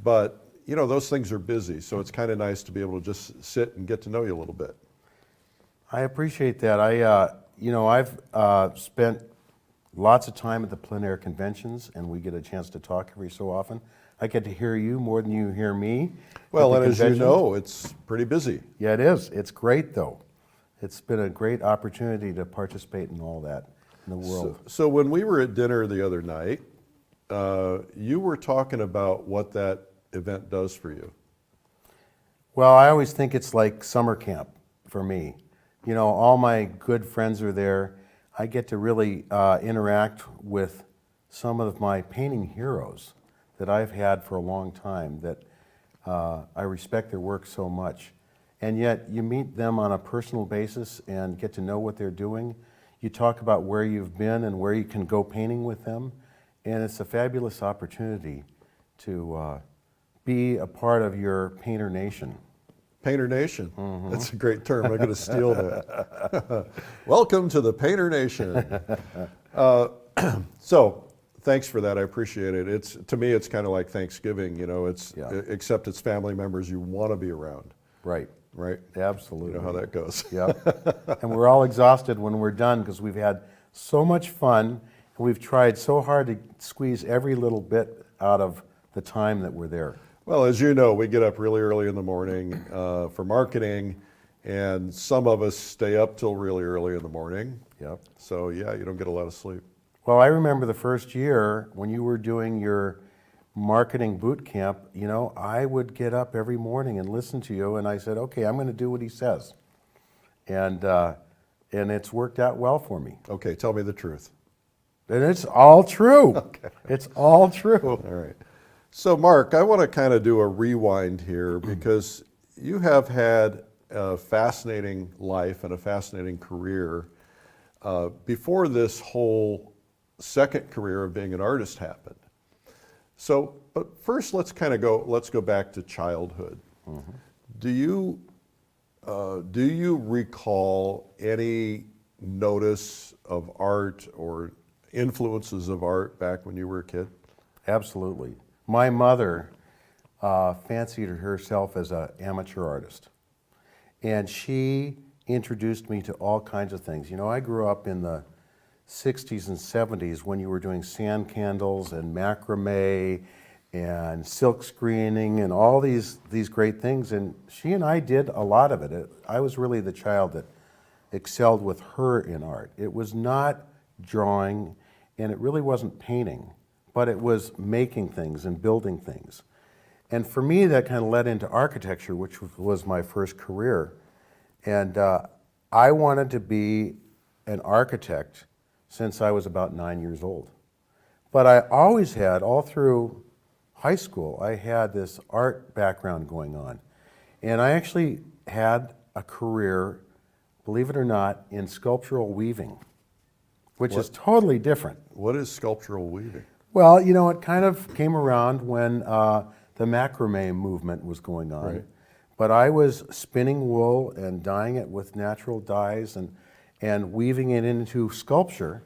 But, you know, those things are busy. So it's kind of nice to be able to just sit and get to know you a little bit. I appreciate that. I've spent lots of time at the plein air conventions, and we get a chance to talk every so often. I get to hear you more than you hear me. Well, and as you know, it's pretty busy. Yeah, it is. It's great, though. It's been a great opportunity to participate in all that in the world. So when we were at dinner the other night, you were talking about what that event does for you. Well, I always think it's like summer camp for me. You know, all my good friends are there. I get to really interact with some of my painting heroes that I've had for a long time, that I respect their work so much. And yet you meet them on a personal basis and get to know what they're doing. You talk about where you've been and where you can go painting with them. And it's a fabulous opportunity to be a part of your painter nation. Painter Nation. Mm-hmm. That's a great term. I'm going to steal that. Welcome to the Painter Nation. So, thanks for that. I appreciate it. To me, it's kind of like Thanksgiving. You know, except it's family members you want to be around. Right. right? Absolutely. You know how that goes. Yep. And we're all exhausted when we're done because we've had so much fun and we've tried so hard to squeeze every little bit out of the time that we're there. Well, as you know, we get up really early in the morning for marketing, and some of us stay up till really early in the morning. Yep. So yeah, you don't get a lot of sleep. Well, I remember the first year when you were doing your marketing boot camp, you know, I would get up every morning and listen to you, and I said, okay, I'm going to do what he says. And it's worked out well for me. Okay, tell me the truth. And it's all true. Okay. It's all true. All right. So Mark, I want to kind of do a rewind here because you have had a fascinating life and a fascinating career before this whole second career of being an artist happened. So, but first let's go back to childhood. Mm-hmm. Do you recall any notice of art or influences of art back when you were a kid? Absolutely. My mother fancied herself as an amateur artist, and she introduced me to all kinds of things. You know, I grew up in the 60s and 70s when you were doing sand candles and macrame and silk screening and all these great things, and she and I did a lot of it. I was really the child that excelled with her in art. It was not drawing, and it really wasn't painting, but it was making things and building things. And for me, that kind of led into architecture, which was my first career. And I wanted to be an architect since I was about 9 years old. But I always had, all through high school, I had this art background going on. And I actually had a career, believe it or not, in sculptural weaving, which is totally different. What is sculptural weaving? Well, you know, it kind of came around when the macrame movement was going on. Right. But I was spinning wool and dyeing it with natural dyes and weaving it into sculpture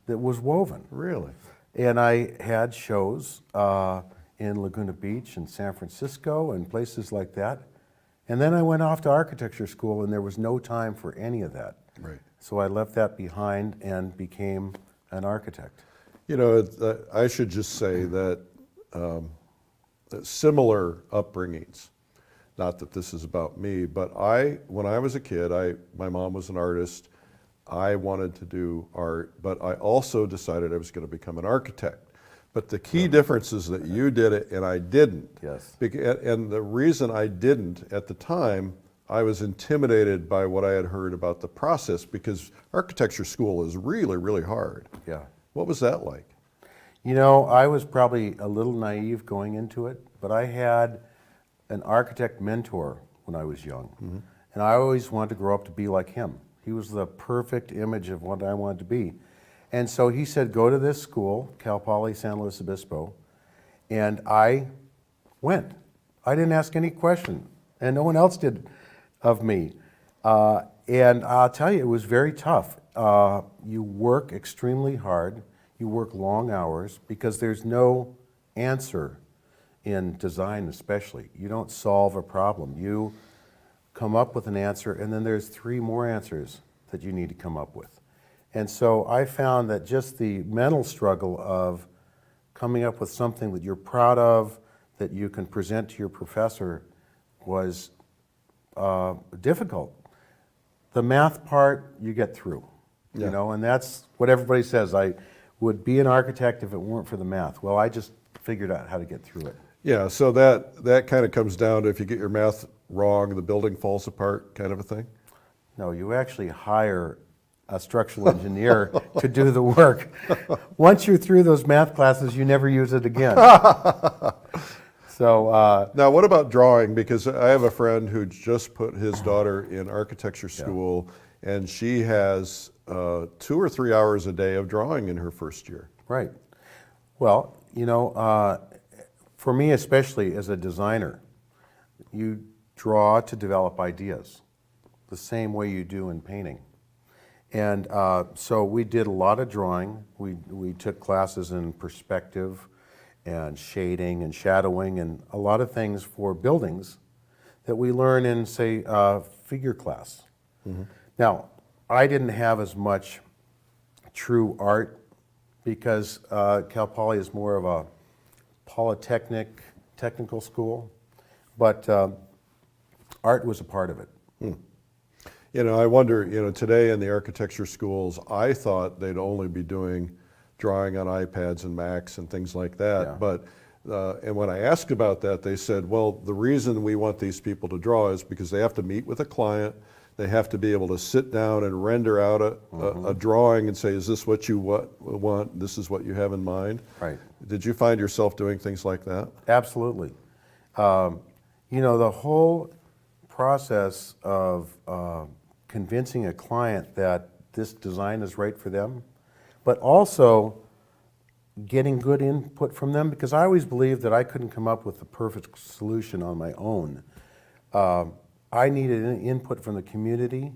that was woven. Really? And I had shows in Laguna Beach and San Francisco and places like that. And then I went off to architecture school, and there was no time for any of that. Right. So I left that behind and became an architect. You know, I should just say that similar upbringings, not that this is about me, but when I was a kid, my mom was an artist. I wanted to do art, but I also decided I was going to become an architect. But the key difference is that you did it and I didn't. Yes. And the reason I didn't at the time, I was intimidated by what I had heard about the process, because architecture school is really, really hard. Yeah. What was that like? You know, I was probably a little naive going into it, but I had an architect mentor when I was young. Mm-hmm. And I always wanted to grow up to be like him. He was the perfect image of what I wanted to be. And so he said, go to this school, Cal Poly San Luis Obispo, and I went. I didn't ask any question, and no one else did of me. And I'll tell you, it was very tough. You work extremely hard. You work long hours because there's no answer in design especially. You don't solve a problem. You come up with an answer, and then there's 3 more answers that you need to come up with. And so I found that just the mental struggle of coming up with something that you're proud of, that you can present to your professor, was difficult. The math part, you get through, you know, and that's what everybody says. I would be an architect if it weren't for the math. Well, I just figured out how to get through it. Yeah, so that kind of comes down to, if you get your math wrong, the building falls apart kind of a thing? No, you actually hire a structural engineer to do the work. Once you're through those math classes, you never use it again. So now, what about drawing? Because I have a friend who just put his daughter in architecture school, and she has 2 or 3 hours a day of drawing in her first year. Right. Well, you know, for me especially as a designer, you draw to develop ideas the same way you do in painting. And so we did a lot of drawing. We took classes in perspective and shading and shadowing and a lot of things for buildings that we learn in, say, figure class. Now, I didn't have as much true art because Cal Poly is more of a polytechnic, technical school, but art was a part of it. You know, I wonder, you know, today in the architecture schools, I thought they'd only be doing drawing on iPads and Macs and things like that. Yeah. But, and when I asked about that, they said, well, the reason we want these people to draw is because they have to meet with a client, they have to be able to sit down and render out a drawing and say, is this what you want, this is what you have in mind? Right. Did you find yourself doing things like that? Absolutely. You know, the whole process of convincing a client that this design is right for them, but also getting good input from them, because I always believed that I couldn't come up with the perfect solution on my own. I needed input from the community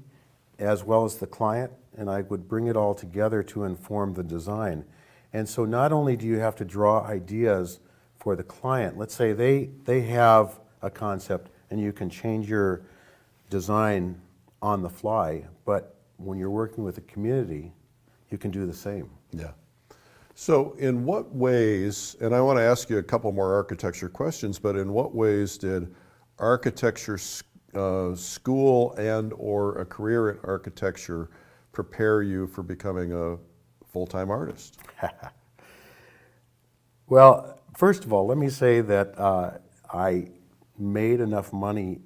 as well as the client, and I would bring it all together to inform the design. And so not only do you have to draw ideas for the client, let's say they have a concept and you can change your design on the fly, but when you're working with the community, you can do the same. Yeah. So in what ways, and I want to ask you a couple more architecture questions, but in what ways did architecture school and or a career in architecture prepare you for becoming a full-time artist? Well, first of all, let me say that I made enough money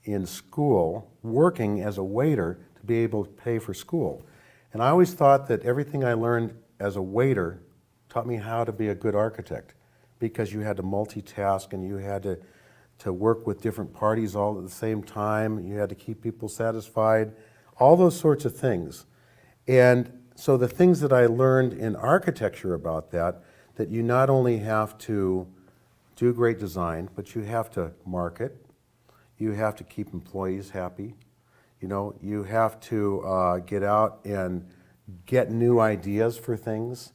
in school working as a waiter to be able to pay for school. And I always thought that everything I learned as a waiter taught me how to be a good architect, because you had to multitask and you had to work with different parties all at the same time. You had to keep people satisfied, all those sorts of things. And so the things that I learned in architecture about that you not only have to do great design, but you have to market, you have to keep employees happy, you know, you have to get out and get new ideas for things.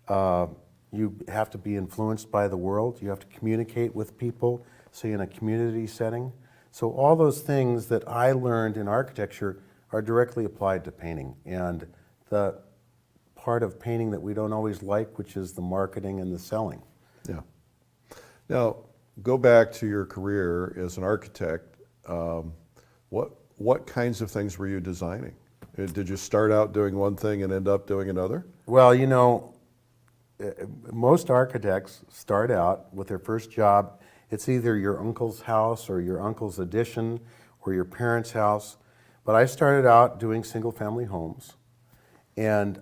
You have to be influenced by the world. You have to communicate with people, say in a community setting. So all those things that I learned in architecture are directly applied to painting. And the part of painting that we don't always like, which is the marketing and the selling. Yeah. Now, go back to your career as an architect. What kinds of things were you designing? Did you start out doing one thing and end up doing another? Well, you know, most architects start out with their first job. It's either your uncle's house or your uncle's addition or your parents' house. But I started out doing single-family homes and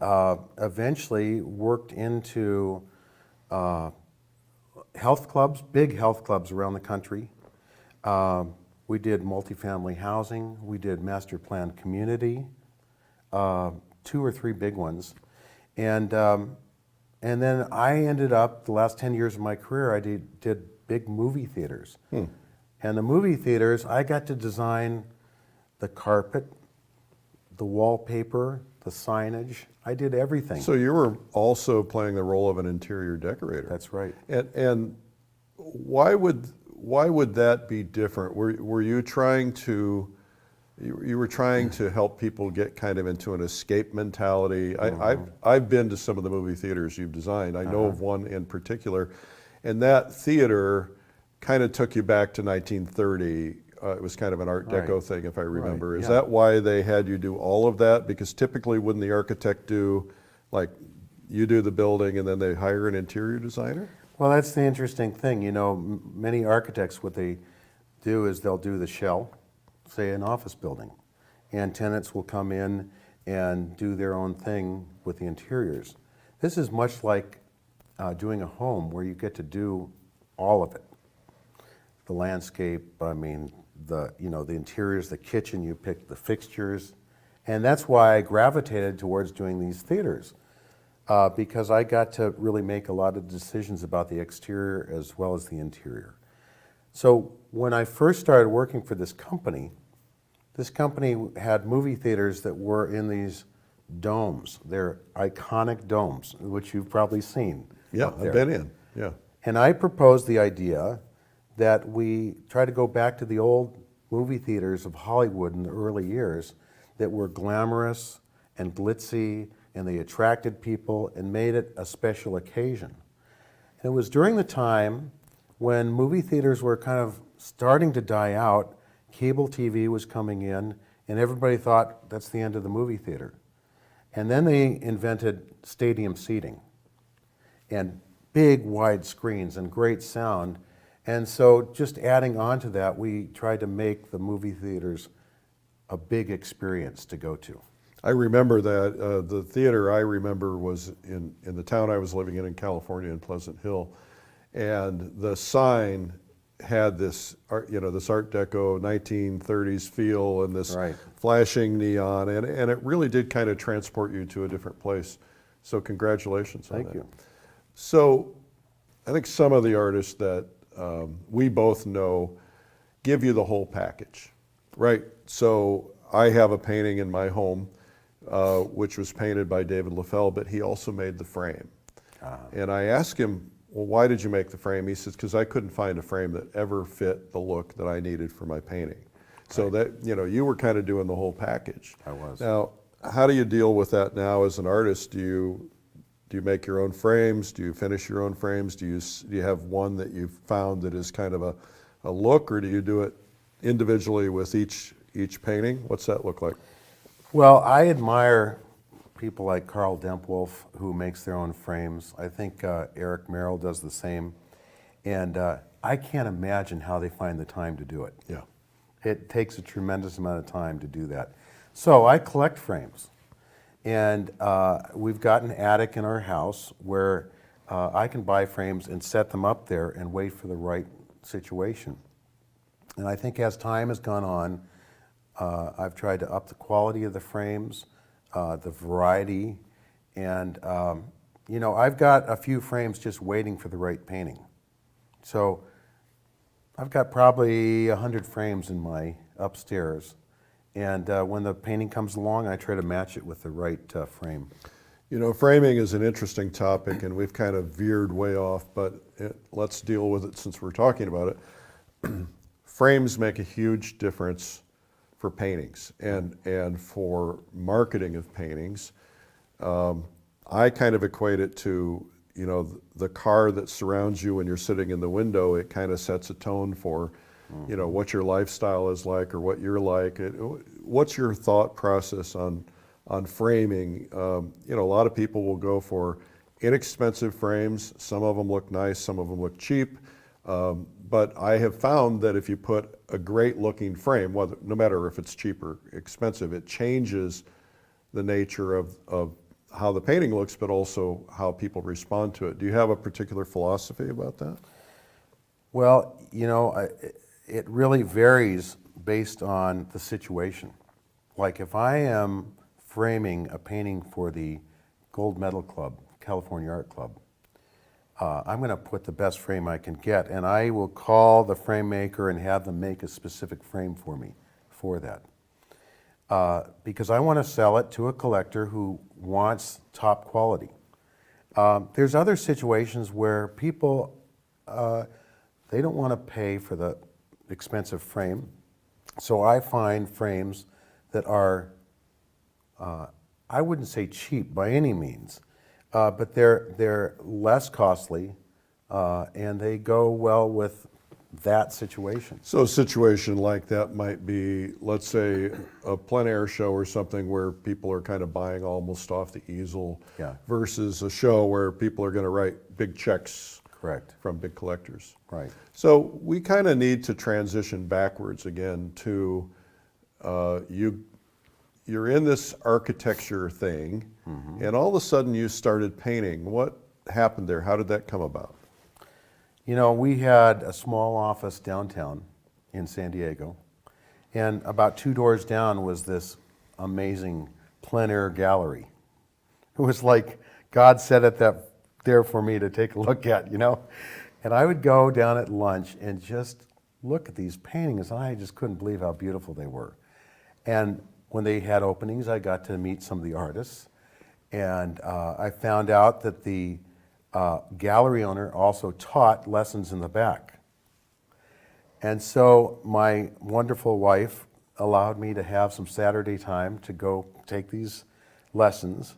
eventually worked into health clubs, big health clubs around the country. We did multifamily housing. We did master planned community, 2 or 3 big ones. And then I ended up, the last 10 years of my career, I did big movie theaters. And the movie theaters, I got to design the carpet, the wallpaper, the signage. I did everything. So you were also playing the role of an interior decorator. That's right. And why would that be different? Were you trying to, you were trying to help people get kind of into an escape mentality? I've been to some of the movie theaters you've designed. I know of one in particular, and that theater kind of took you back to 1930. It was kind of an Art Deco thing, if I remember. Right. Is that why they had you do all of that? Because typically, wouldn't the architect do, like, you do the building and then they hire an interior designer? Well, that's the interesting thing. You know, many architects, what they do is they'll do the shell, say an office building, and tenants will come in and do their own thing with the interiors. This is much like doing a home where you get to do all of it. The landscape, I mean, the interiors, the kitchen, you pick the fixtures. And that's why I gravitated towards doing these theaters, because I got to really make a lot of decisions about the exterior as well as the interior. So when I first started working for this company had movie theaters that were in these domes. They're iconic domes, which you've probably seen. Yeah, I've been in, yeah. And I proposed the idea that we try to go back to the old movie theaters of Hollywood in the early years that were glamorous and glitzy, and they attracted people and made it a special occasion. And it was during the time when movie theaters were kind of starting to die out, cable TV was coming in, and everybody thought that's the end of the movie theater. And then they invented stadium seating and big wide screens and great sound. And so just adding on to that, we tried to make the movie theaters a big experience to go to. I remember that. The theater I remember was in the town I was living in California, in Pleasant Hill. And the sign had this art, this Art Deco 1930s feel and this Right. flashing neon, and it really did kind of transport you to a different place. So congratulations on that. Thank you. So I think some of the artists that we both know give you the whole package, right? So I have a painting in my home which was painted by David LaFell, but he also made the frame. And I asked him, well, why did you make the frame? He says, because I couldn't find a frame that ever fit the look that I needed for my painting. So that, you were kind of doing the whole package. I was. Now, how do you deal with that now as an artist? Do you make your own frames? Do you finish your own frames? Do you have one that you've found that is kind of a look, or do you do it individually with each painting? What's that look like? Well, I admire people like Carl Dempwolf, who makes their own frames. I think Eric Merrill does the same. And I can't imagine how they find the time to do it. Yeah. It takes a tremendous amount of time to do that. So I collect frames. And we've got an attic in our house where I can buy frames and set them up there and wait for the right situation. And I think as time has gone on, I've tried to up the quality of the frames, the variety, and I've got a few frames just waiting for the right painting. So I've got probably 100 frames in my upstairs, and when the painting comes along, I try to match it with the right frame. Framing is an interesting topic, and we've kind of veered way off, but let's deal with it since we're talking about it. Frames make a huge difference for paintings and for marketing of paintings. I kind of equate it to, the car that surrounds you when you're sitting in the window. It kind of sets a tone for, what your lifestyle is like or what you're like. What's your thought process on framing? A lot of people will go for inexpensive frames. Some of them look nice, some of them look cheap. But I have found that if you put a great looking frame, no matter if it's cheap or expensive, it changes the nature of how the painting looks, but also how people respond to it. Do you have a particular philosophy about that? Well, it really varies based on the situation. Like if I am framing a painting for the Gold Medal Club, California Art Club, I'm going to put the best frame I can get, and I will call the frame maker and have them make a specific frame for me for that. Because I want to sell it to a collector who wants top quality. There's other situations where people, they don't want to pay for the expensive frame, so I find frames that are, I wouldn't say cheap by any means, but they're less costly, and they go well with that situation. So a situation like that might be, let's say, a plein air show or something where people are kind of buying almost off the easel, Yeah. versus a show where people are going to write big checks. Correct. From big collectors. Right. So we kind of need to transition backwards again to you're in this architecture thing, and all of a sudden you started painting. What happened there? How did that come about? We had a small office downtown in San Diego, and about 2 doors down was this amazing plein air gallery. It was like God set it there for me to take a look at, And I would go down at lunch and just look at these paintings, and I just couldn't believe how beautiful they were. And when they had openings, I got to meet some of the artists, and I found out that the gallery owner also taught lessons in the back. And so my wonderful wife allowed me to have some Saturday time to go take these lessons.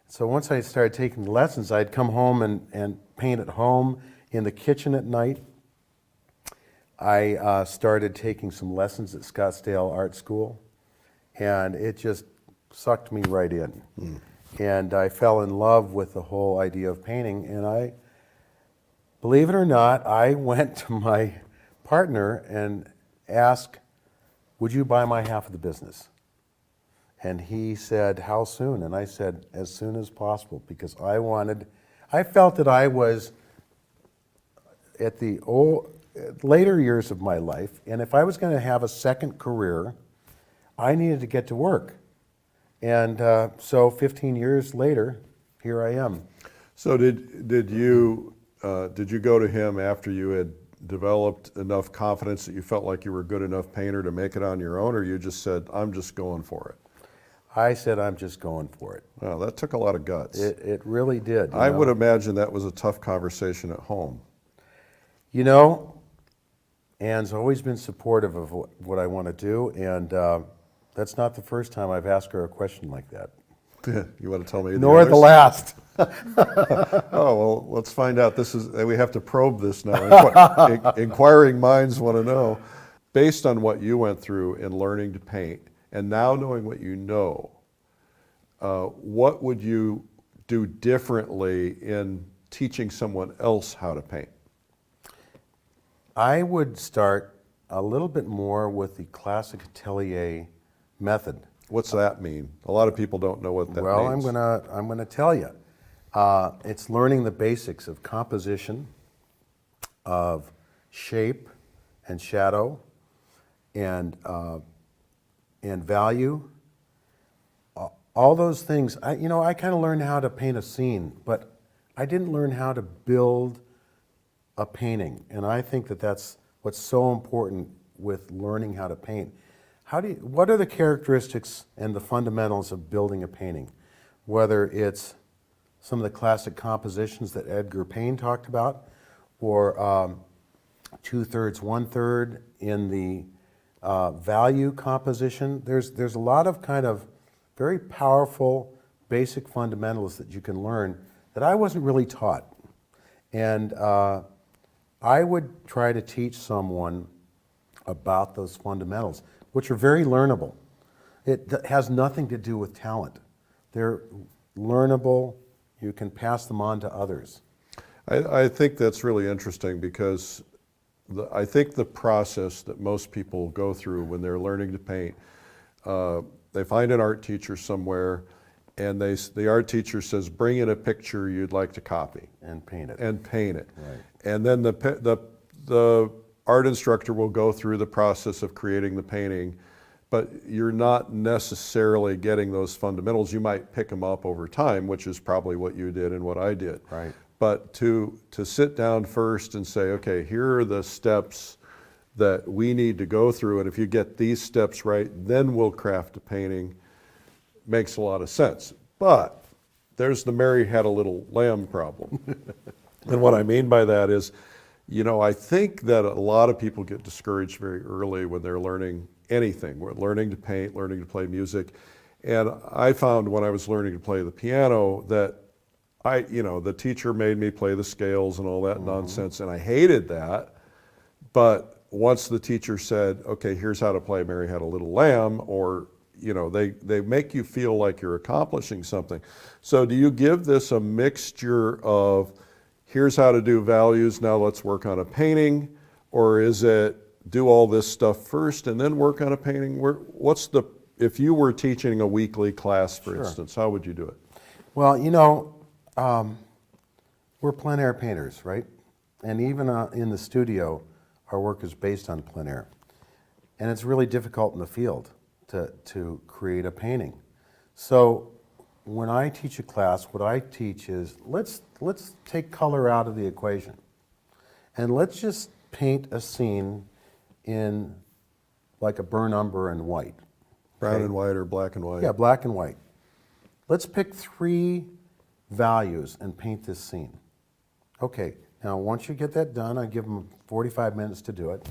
So once I started taking the lessons, I'd come home and paint at home, in the kitchen at night. I started taking some lessons at Scottsdale Art School, and it just sucked me right in. And I fell in love with the whole idea of painting, and I, believe it or not, I went to my partner and asked, would you buy my half of the business? And he said, how soon? And I said, as soon as possible, because I felt that I was at the later years of my life, and if I was going to have a second career, I needed to get to work. And so 15 years later, here I am. So did you go to him after you had developed enough confidence that you felt like you were a good enough painter to make it on your own, or you just said, I'm just going for it? I said, I'm just going for it. Wow, that took a lot of guts. It really did. I would imagine that was a tough conversation at home. You know, Ann's always been supportive of what I want to do, and that's not the first time I've asked her a question like that. You want to tell me? Nor the last. Oh, well, let's find out. We have to probe this now. Inquiring minds want to know. Based on what you went through in learning to paint, and now knowing what you know, what would you do differently in teaching someone else how to paint? I would start a little bit more with the classic atelier method. What's that mean? A lot of people don't know what that means. Well, I'm gonna tell you. It's learning the basics of composition, of shape and shadow, and value. All those things. I kind of learned how to paint a scene, but I didn't learn how to build a painting. And I think that that's what's so important with learning how to paint. What are the characteristics and the fundamentals of building a painting? Whether it's some of the classic compositions that Edgar Payne talked about, or 2/3, 1/3 in the value composition. There's a lot of kind of very powerful basic fundamentals that you can learn that I wasn't really taught. And I would try to teach someone about those fundamentals, which are very learnable. It has nothing to do with talent. They're learnable. You can pass them on to others. I think that's really interesting because I think the process that most people go through when they're learning to paint, they find an art teacher somewhere, and the art teacher says, bring in a picture you'd like to copy. And paint it. And paint it. Right. And then the art instructor will go through the process of creating the painting, but you're not necessarily getting those fundamentals. You might pick them up over time, which is probably what you did and what I did. Right. But to sit down first and say, okay, here are the steps that we need to go through, and if you get these steps right, then we'll craft a painting, makes a lot of sense. But there's the Mary had a little lamb problem. And what I mean by that is, I think that a lot of people get discouraged very early when they're learning anything. We're learning to paint, learning to play music. And I found when I was learning to play the piano that the teacher made me play the scales and all that nonsense, and I hated that. But once the teacher said, okay, here's how to play Mary Had a Little Lamb, or they make you feel like you're accomplishing something. So do you give this a mixture of, here's how to do values, now let's work on a painting, or is it do all this stuff first and then work on a painting? If you were teaching a weekly class, for instance, how would you do it? Well, we're plein air painters, right? And even in the studio, our work is based on plein air. And it's really difficult in the field to create a painting. So when I teach a class, what I teach is, let's take color out of the equation. And let's just paint a scene in like a burnt umber and white. Brown and white or black and white? Yeah, black and white. Let's pick 3 values and paint this scene. Okay, now once you get that done, I give them 45 minutes to do it.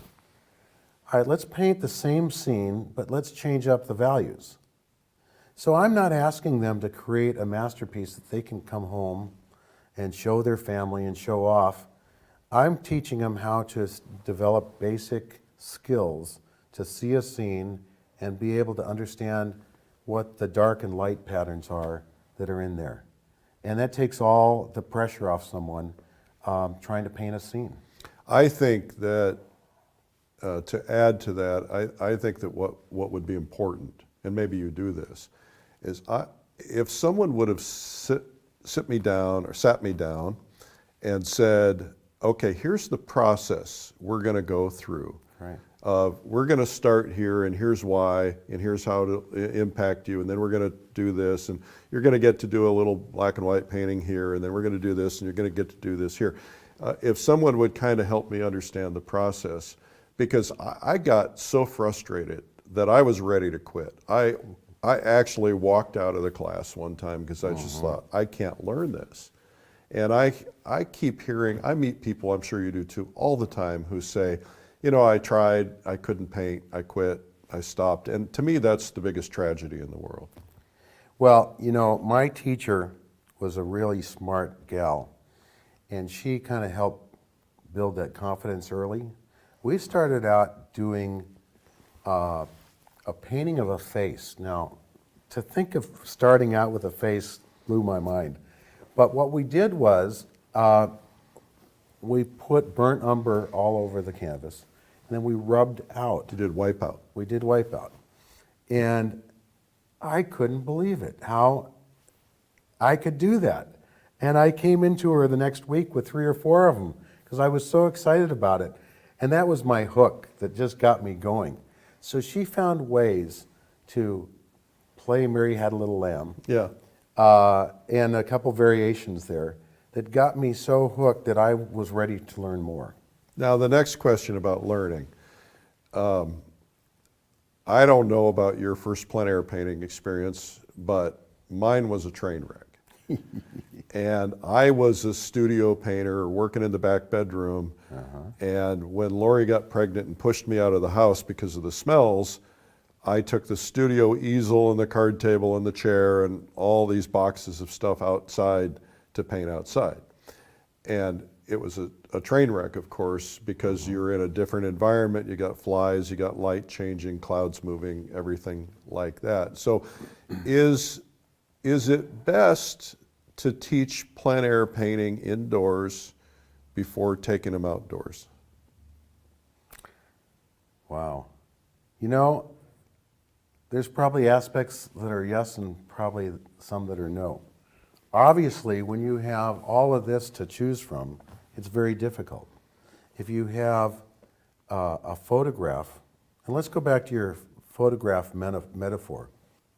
all right, let's paint the same scene, but let's change up the values. So I'm not asking them to create a masterpiece that they can come home and show their family and show off. I'm teaching them how to develop basic skills to see a scene and be able to understand what the dark and light patterns are that are in there. And that takes all the pressure off someone trying to paint a scene. I think that, to add to that, I think that what would be important, and maybe you do this, is if someone would have sat me down and said, okay, here's the process we're going to go through. Right. We're going to start here, and here's why, and here's how it'll impact you, and then we're going to do this, and you're going to get to do a little black and white painting here, and then we're going to do this, and you're going to get to do this here. If someone would kind of help me understand the process, because I got so frustrated that I was ready to quit. I actually walked out of the class one time because I just thought, I can't learn this. And I keep hearing, I meet people, I'm sure you do too, all the time who say, you know, I tried, I couldn't paint, I quit, I stopped. And to me, that's the biggest tragedy in the world. Well, you know, my teacher was a really smart gal, and she kind of helped build that confidence early. We started out doing a painting of a face. Now, to think of starting out with a face blew my mind. But what we did was we put burnt umber all over the canvas, and then we rubbed out. You did wipeout. We did wipeout. And I couldn't believe it, how I could do that. And I came into her the next week with 3 or 4 of them because I was so excited about it. And that was my hook that just got me going. So she found ways to play Mary Had a Little Lamb. Yeah. And a couple variations there that got me so hooked that I was ready to learn more. Now, the next question about learning. I don't know about your first plein air painting experience, but mine was a train wreck. And I was a studio painter working in the back bedroom. And when Lori got pregnant and pushed me out of the house because of the smells, I took the studio easel and the card table and the chair and all these boxes of stuff outside to paint outside. And it was a train wreck, of course, because you're in a different environment. You got flies, you got light changing, clouds moving, everything like that. So is it best to teach plein air painting indoors before taking them outdoors? Wow. You know, there's probably aspects that are yes and probably some that are no. Obviously, when you have all of this to choose from, it's very difficult. If you have a photograph, and let's go back to your photograph metaphor.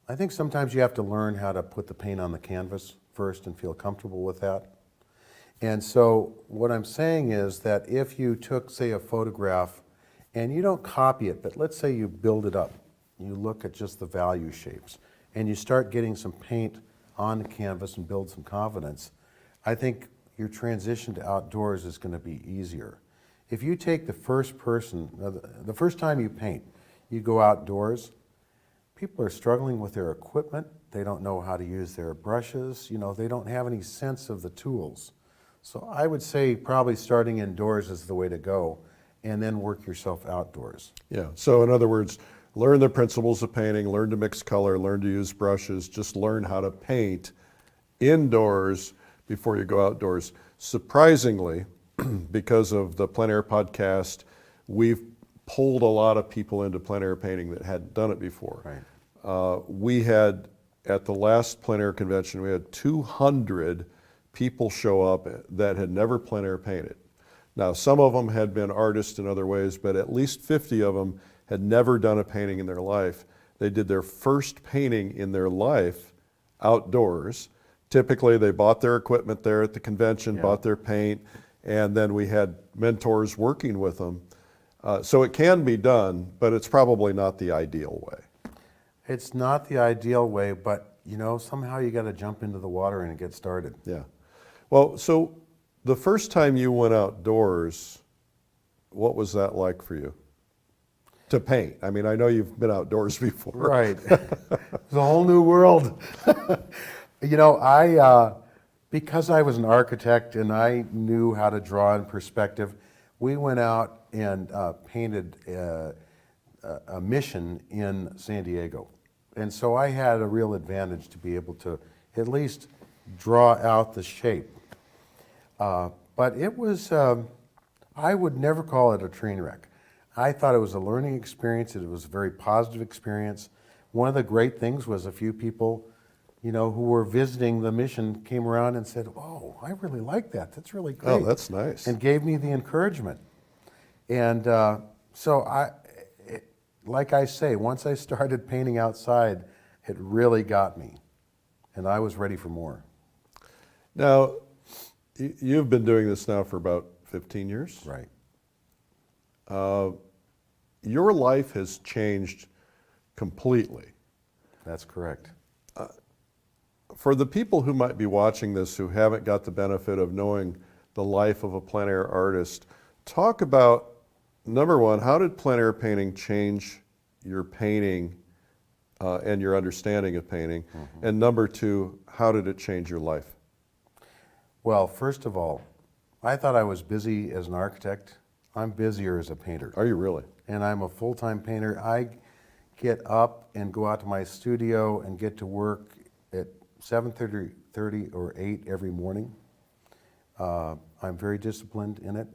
I think sometimes you have to learn how to put the paint on the canvas first and feel comfortable with that. And so what I'm saying is that if you took, say, a photograph and you don't copy it, but let's say you build it up, you look at just the value shapes, and you start getting some paint on the canvas and build some confidence, I think your transition to outdoors is going to be easier. If you take the first time you paint, you go outdoors, people are struggling with their equipment, they don't know how to use their brushes, you know, they don't have any sense of the tools. So I would say probably starting indoors is the way to go, and then work yourself outdoors. Yeah, so in other words, learn the principles of painting, learn to mix color, learn to use brushes, just learn how to paint indoors before you go outdoors. Surprisingly, because of the Plein Air podcast, we've pulled a lot of people into plein air painting that hadn't done it before. Right. We had, at the last plein air convention, we had 200 people show up that had never plein air painted. Now, some of them had been artists in other ways, but at least 50 of them had never done a painting in their life. They did their first painting in their life outdoors. Typically, they bought their equipment there at the convention, bought their paint, and then we had mentors working with them. So it can be done, but it's probably not the ideal way. It's not the ideal way, but you know, somehow you got to jump into the water and get started. Yeah. Well, so the first time you went outdoors, what was that like for you? to paint? I mean, I know you've been outdoors before. Right. It's a whole new world. You know, because I was an architect and I knew how to draw in perspective, we went out and painted a mission in San Diego. And so I had a real advantage to be able to at least draw out the shape. But it was, I would never call it a train wreck. I thought it was a learning experience. It was a very positive experience. One of the great things was a few people, you know, who were visiting the mission came around and said, "Oh, I really like that. That's really great." Oh, that's nice. And gave me the encouragement. And like I say, once I started painting outside, it really got me. And I was ready for more. Now, you've been doing this now for about 15 years? Right. Your life has changed completely. That's correct. For the people who might be watching this who haven't got the benefit of knowing the life of a plein air artist, talk about, number one, how did plein air painting change your painting and your understanding of painting? Mm-hmm. And number two, how did it change your life? Well, first of all, I thought I was busy as an architect. I'm busier as a painter. Are you really? And I'm a full-time painter. I get up and go out to my studio and get to work at 7:30 or 8 every morning. I'm very disciplined in it.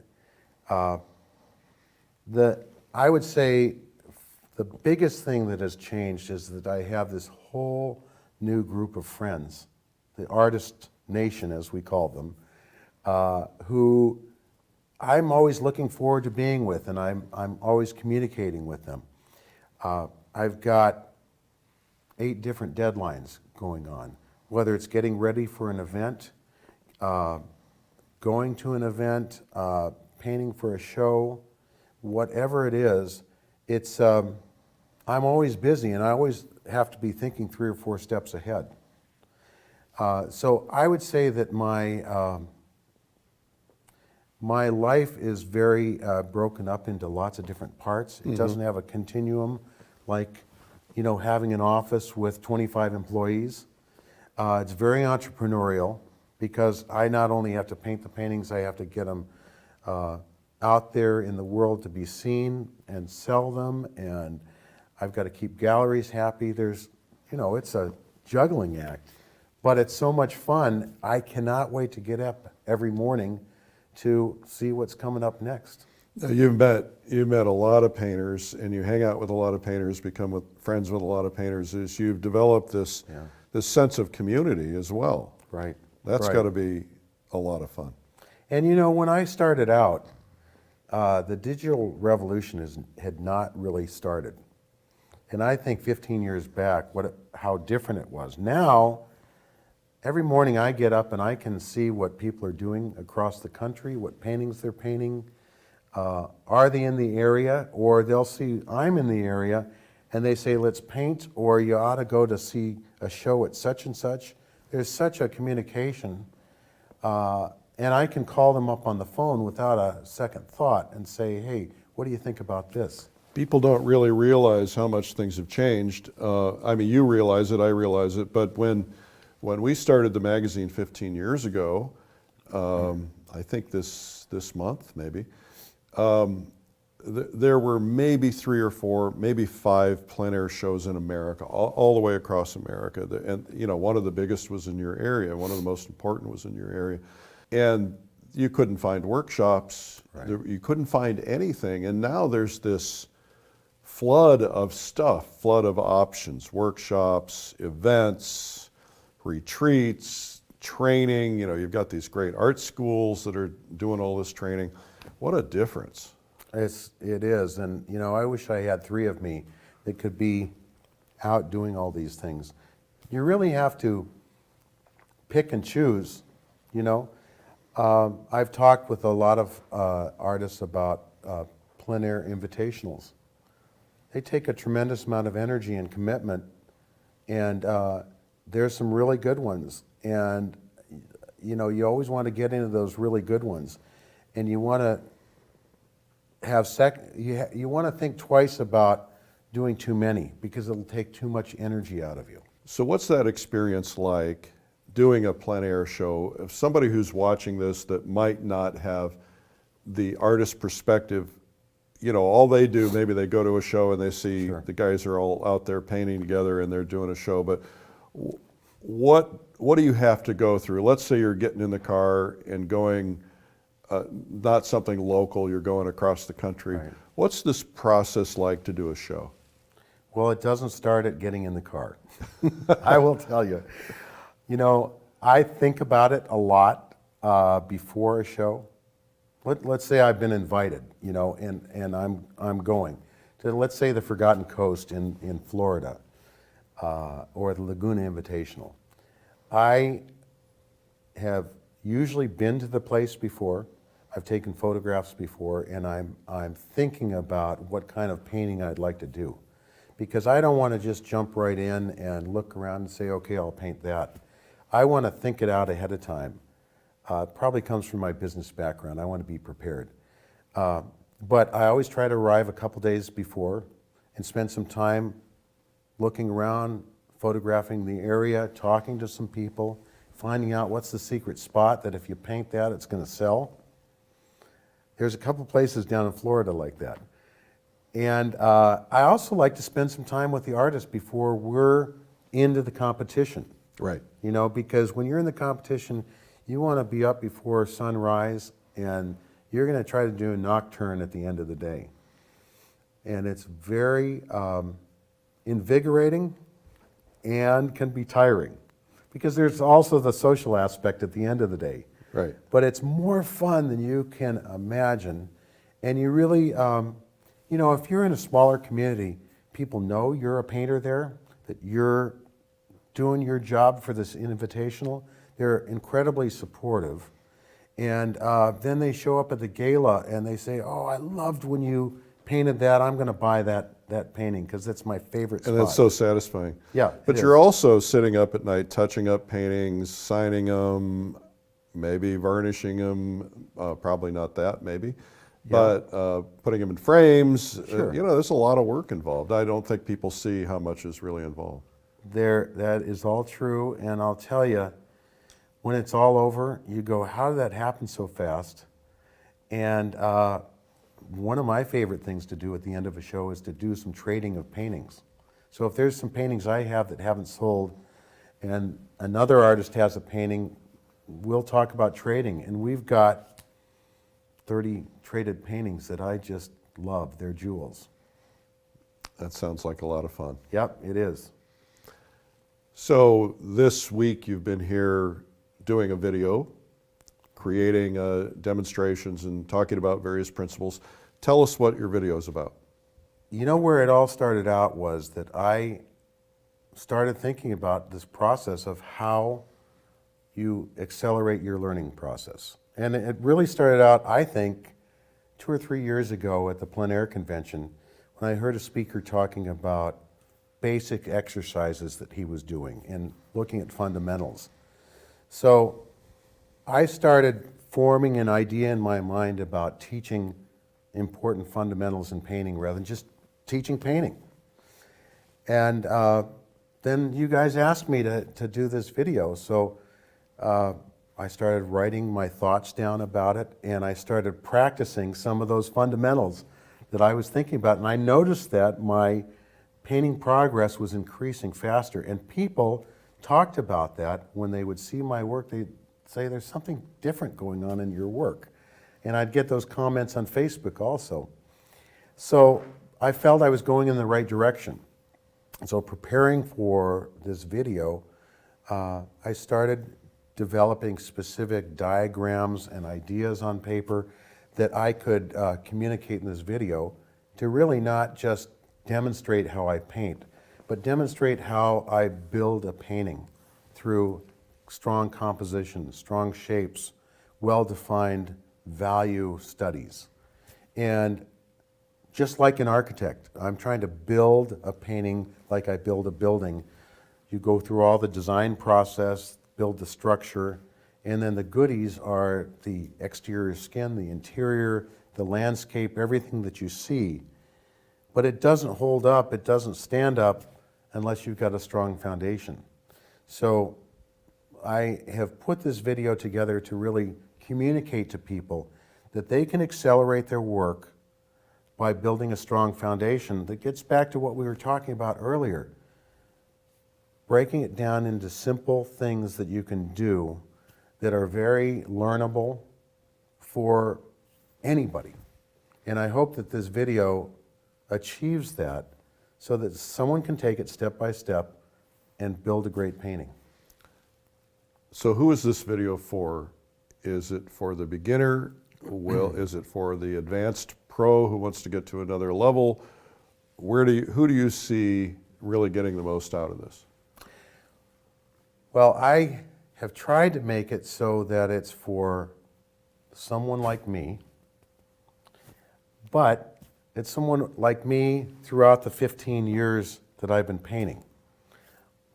I would say the biggest thing that has changed is that I have this whole new group of friends, the artist nation as we call them, who I'm always looking forward to being with, and I'm always communicating with them. I've got 8 different deadlines going on, whether it's getting ready for an event, going to an event, painting for a show, whatever it is, it's I'm always busy, and I always have to be thinking 3 or 4 steps ahead. So I would say that my life is very broken up into lots of different parts. It doesn't have a continuum like, you know, having an office with 25 employees. It's very entrepreneurial because I not only have to paint the paintings, I have to get them out there in the world to be seen and sell them, and I've got to keep galleries happy. There's, you know, it's a juggling act, but it's so much fun. I cannot wait to get up every morning to see what's coming up next. Now, you've met a lot of painters, and you hang out with a lot of painters, become friends with a lot of painters. Is you've developed this sense of community as well. Right. That's got to be a lot of fun. And you know, when I started out, the digital revolution had not really started. And I think 15 years back, how different it was. Now, every morning I get up and I can see what people are doing across the country, what paintings they're painting. Are they in the area? Or they'll see I'm in the area and they say, let's paint, or you ought to go to see a show at such and such. There's such a communication. And I can call them up on the phone without a second thought and say, hey, what do you think about this? People don't really realize how much things have changed. I mean, you realize it, I realize it, but when we started the magazine 15 years ago, I think this month maybe, there were maybe 3 or 4, maybe 5 plein air shows in America, all the way across America. And you know, one of the biggest was in your area. One of the most important was in your area. And you couldn't find workshops. Right. You couldn't find anything. And now there's this flood of stuff, flood of options, workshops, events, retreats, training. You know, you've got these great art schools that are doing all this training. What a difference. It is, and you know, I wish I had 3 of me that could be out doing all these things. You really have to pick and choose, you know. I've talked with a lot of artists about plein air invitationals. They take a tremendous amount of energy and commitment, and there's some really good ones. And you know, you always want to get into those really good ones, and you want to you want to think twice about doing too many because it'll take too much energy out of you. So what's that experience like doing a plein air show? If somebody who's watching this that might not have the artist perspective, you know, all they do, maybe they go to a show and they see the guys are all out there painting together and they're doing a show, but what do you have to go through? Let's say you're getting in the car and going, not something local, you're going across the country. Right. What's this process like to do a show? Well, it doesn't start at getting in the car. I will tell you. You know, I think about it a lot before a show. Let's say I've been invited, you know, and I'm going to, let's say, the Forgotten Coast in Florida or the Laguna Invitational. I have usually been to the place before. I've taken photographs before, and I'm thinking about what kind of painting I'd like to do. Because I don't want to just jump right in and look around and say, okay, I'll paint that. I want to think it out ahead of time. It probably comes from my business background. I want to be prepared. But I always try to arrive a couple days before and spend some time looking around, photographing the area, talking to some people, finding out what's the secret spot that if you paint that, it's going to sell. There's a couple places down in Florida like that. And I also like to spend some time with the artist before we're into the competition. Right. You know, because when you're in the competition, you want to be up before sunrise, and you're going to try to do a nocturne at the end of the day. And it's very invigorating and can be tiring, because there's also the social aspect at the end of the day. Right. But it's more fun than you can imagine, and you really, you know, if you're in a smaller community, people know you're a painter there, that you're doing your job for this invitational. They're incredibly supportive. And then they show up at the gala and they say, oh, I loved when you painted that. I'm going to buy that painting because that's my favorite spot. And that's so satisfying. Yeah. But you're also sitting up at night, touching up paintings, signing them, maybe vernishing them, probably not that, maybe. Yeah. But putting them in frames, Sure. you know, there's a lot of work involved. I don't think people see how much is really involved. That is all true, and I'll tell you, when it's all over, you go, how did that happen so fast? And one of my favorite things to do at the end of a show is to do some trading of paintings. So if there's some paintings I have that haven't sold, and another artist has a painting, we'll talk about trading, and we've got 30 traded paintings that I just love. They're jewels. That sounds like a lot of fun. Yep, it is. So this week you've been here doing a video, creating demonstrations and talking about various principles. Tell us what your video is about. You know where it all started out was that I started thinking about this process of how you accelerate your learning process. And it really started out, I think, 2 or 3 years ago at the Plein Air Convention when I heard a speaker talking about basic exercises that he was doing and looking at fundamentals. So I started forming an idea in my mind about teaching important fundamentals in painting rather than just teaching painting. And then you guys asked me to do this video, so I started writing my thoughts down about it, and I started practicing some of those fundamentals that I was thinking about, and I noticed that my painting progress was increasing faster, and people talked about that when they would see my work. They'd say, there's something different going on in your work. And I'd get those comments on Facebook also. So I felt I was going in the right direction. So preparing for this video, I started developing specific diagrams and ideas on paper that I could communicate in this video to really not just demonstrate how I paint, but demonstrate how I build a painting through strong composition, strong shapes, well-defined value studies. And just like an architect, I'm trying to build a painting like I build a building. You go through all the design process, build the structure, and then the goodies are the exterior skin, the interior, the landscape, everything that you see. But it doesn't hold up, it doesn't stand up unless you've got a strong foundation. So I have put this video together to really communicate to people that they can accelerate their work by building a strong foundation that gets back to what we were talking about earlier. Breaking it down into simple things that you can do that are very learnable for anybody. And I hope that this video achieves that so that someone can take it step by step and build a great painting. So who is this video for? Is it for the beginner? Is it for the advanced pro who wants to get to another level? Who do you see really getting the most out of this? Well, I have tried to make it so that it's for someone like me, but it's someone like me throughout the 15 years that I've been painting,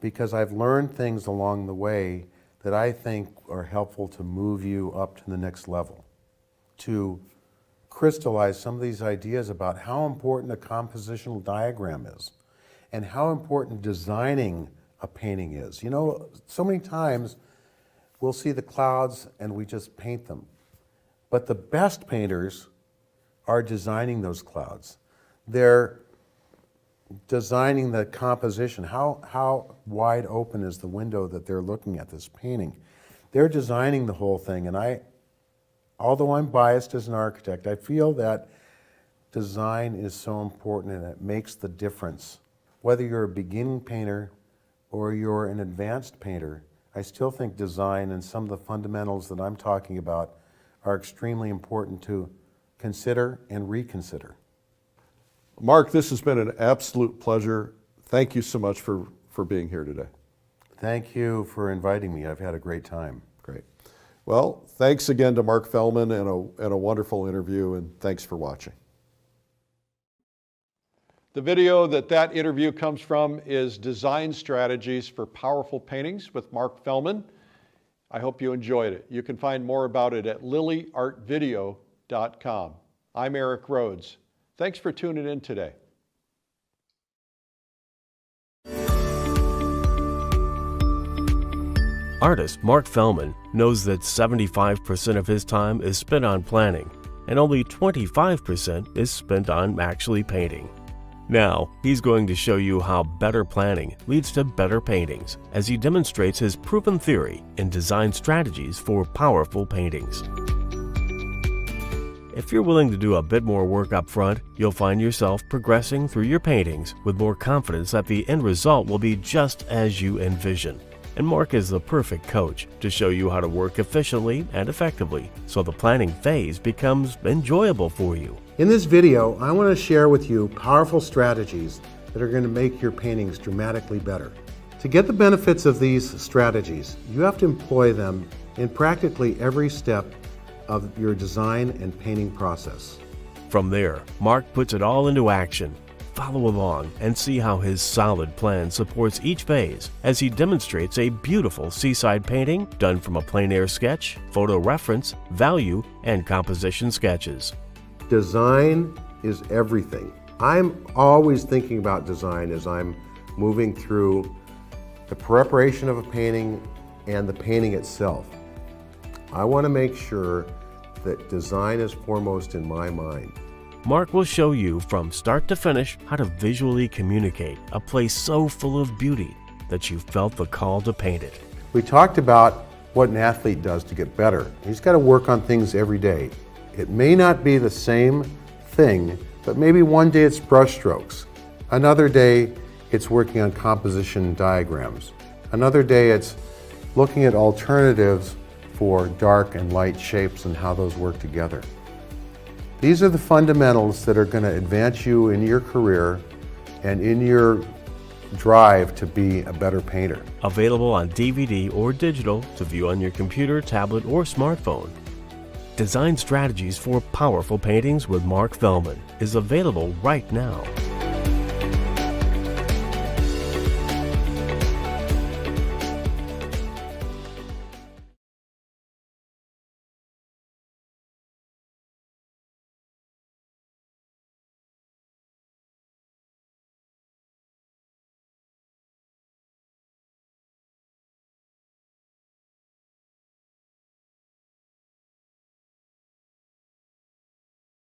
because I've learned things along the way that I think are helpful to move you up to the next level, to crystallize some of these ideas about how important a compositional diagram is and how important designing a painting is. You know, so many times we'll see the clouds and we just paint them. But the best painters are designing those clouds. They're designing the composition. How wide open is the window that they're looking at this painting? They're designing the whole thing. And although I'm biased as an architect, I feel that design is so important and it makes the difference. Whether you're a beginning painter or you're an advanced painter, I still think design and some of the fundamentals that I'm talking about are extremely important to consider and reconsider. Mark, this has been an absolute pleasure. Thank you so much for being here today. Thank you for inviting me. I've had a great time. Great. Well, thanks again to Mark Fehlman and a wonderful interview, and thanks for watching. The video that interview comes from is Design Strategies for Powerful Paintings with Mark Fehlman. I hope you enjoyed it. You can find more about it at lilyartvideo.com. I'm Eric Rhodes. Thanks for tuning in today. Artist Mark Fehlman knows that 75% of his time is spent on planning, and only 25% is spent on actually painting. Now, he's going to show you how better planning leads to better paintings as he demonstrates his proven theory in design strategies for powerful paintings. If you're willing to do a bit more work up front, you'll find yourself progressing through your paintings with more confidence that the end result will be just as you envision. And Mark is the perfect coach to show you how to work efficiently and effectively so the planning phase becomes enjoyable for you. In this video, I want to share with you powerful strategies that are going to make your paintings dramatically better. To get the benefits of these strategies, you have to employ them in practically every step of your design and painting process. From there, Mark puts it all into action. Follow along and see how his solid plan supports each phase as he demonstrates a beautiful seaside painting done from a plein air sketch, photo reference, value, and composition sketches. Design is everything. I'm always thinking about design as I'm moving through the preparation of a painting and the painting itself. I want to make sure that design is foremost in my mind. Mark will show you from start to finish how to visually communicate a place so full of beauty that you felt the call to paint it. We talked about what an athlete does to get better. He's got to work on things every day. It may not be the same thing, but maybe one day it's brush strokes. Another day it's working on composition diagrams. Another day it's looking at alternatives for dark and light shapes and how those work together. These are the fundamentals that are going to advance you in your career and in your drive to be a better painter. Available on DVD or digital to view on your computer, tablet, or smartphone. Design Strategies for Powerful Paintings with Mark Fehlman is available right now.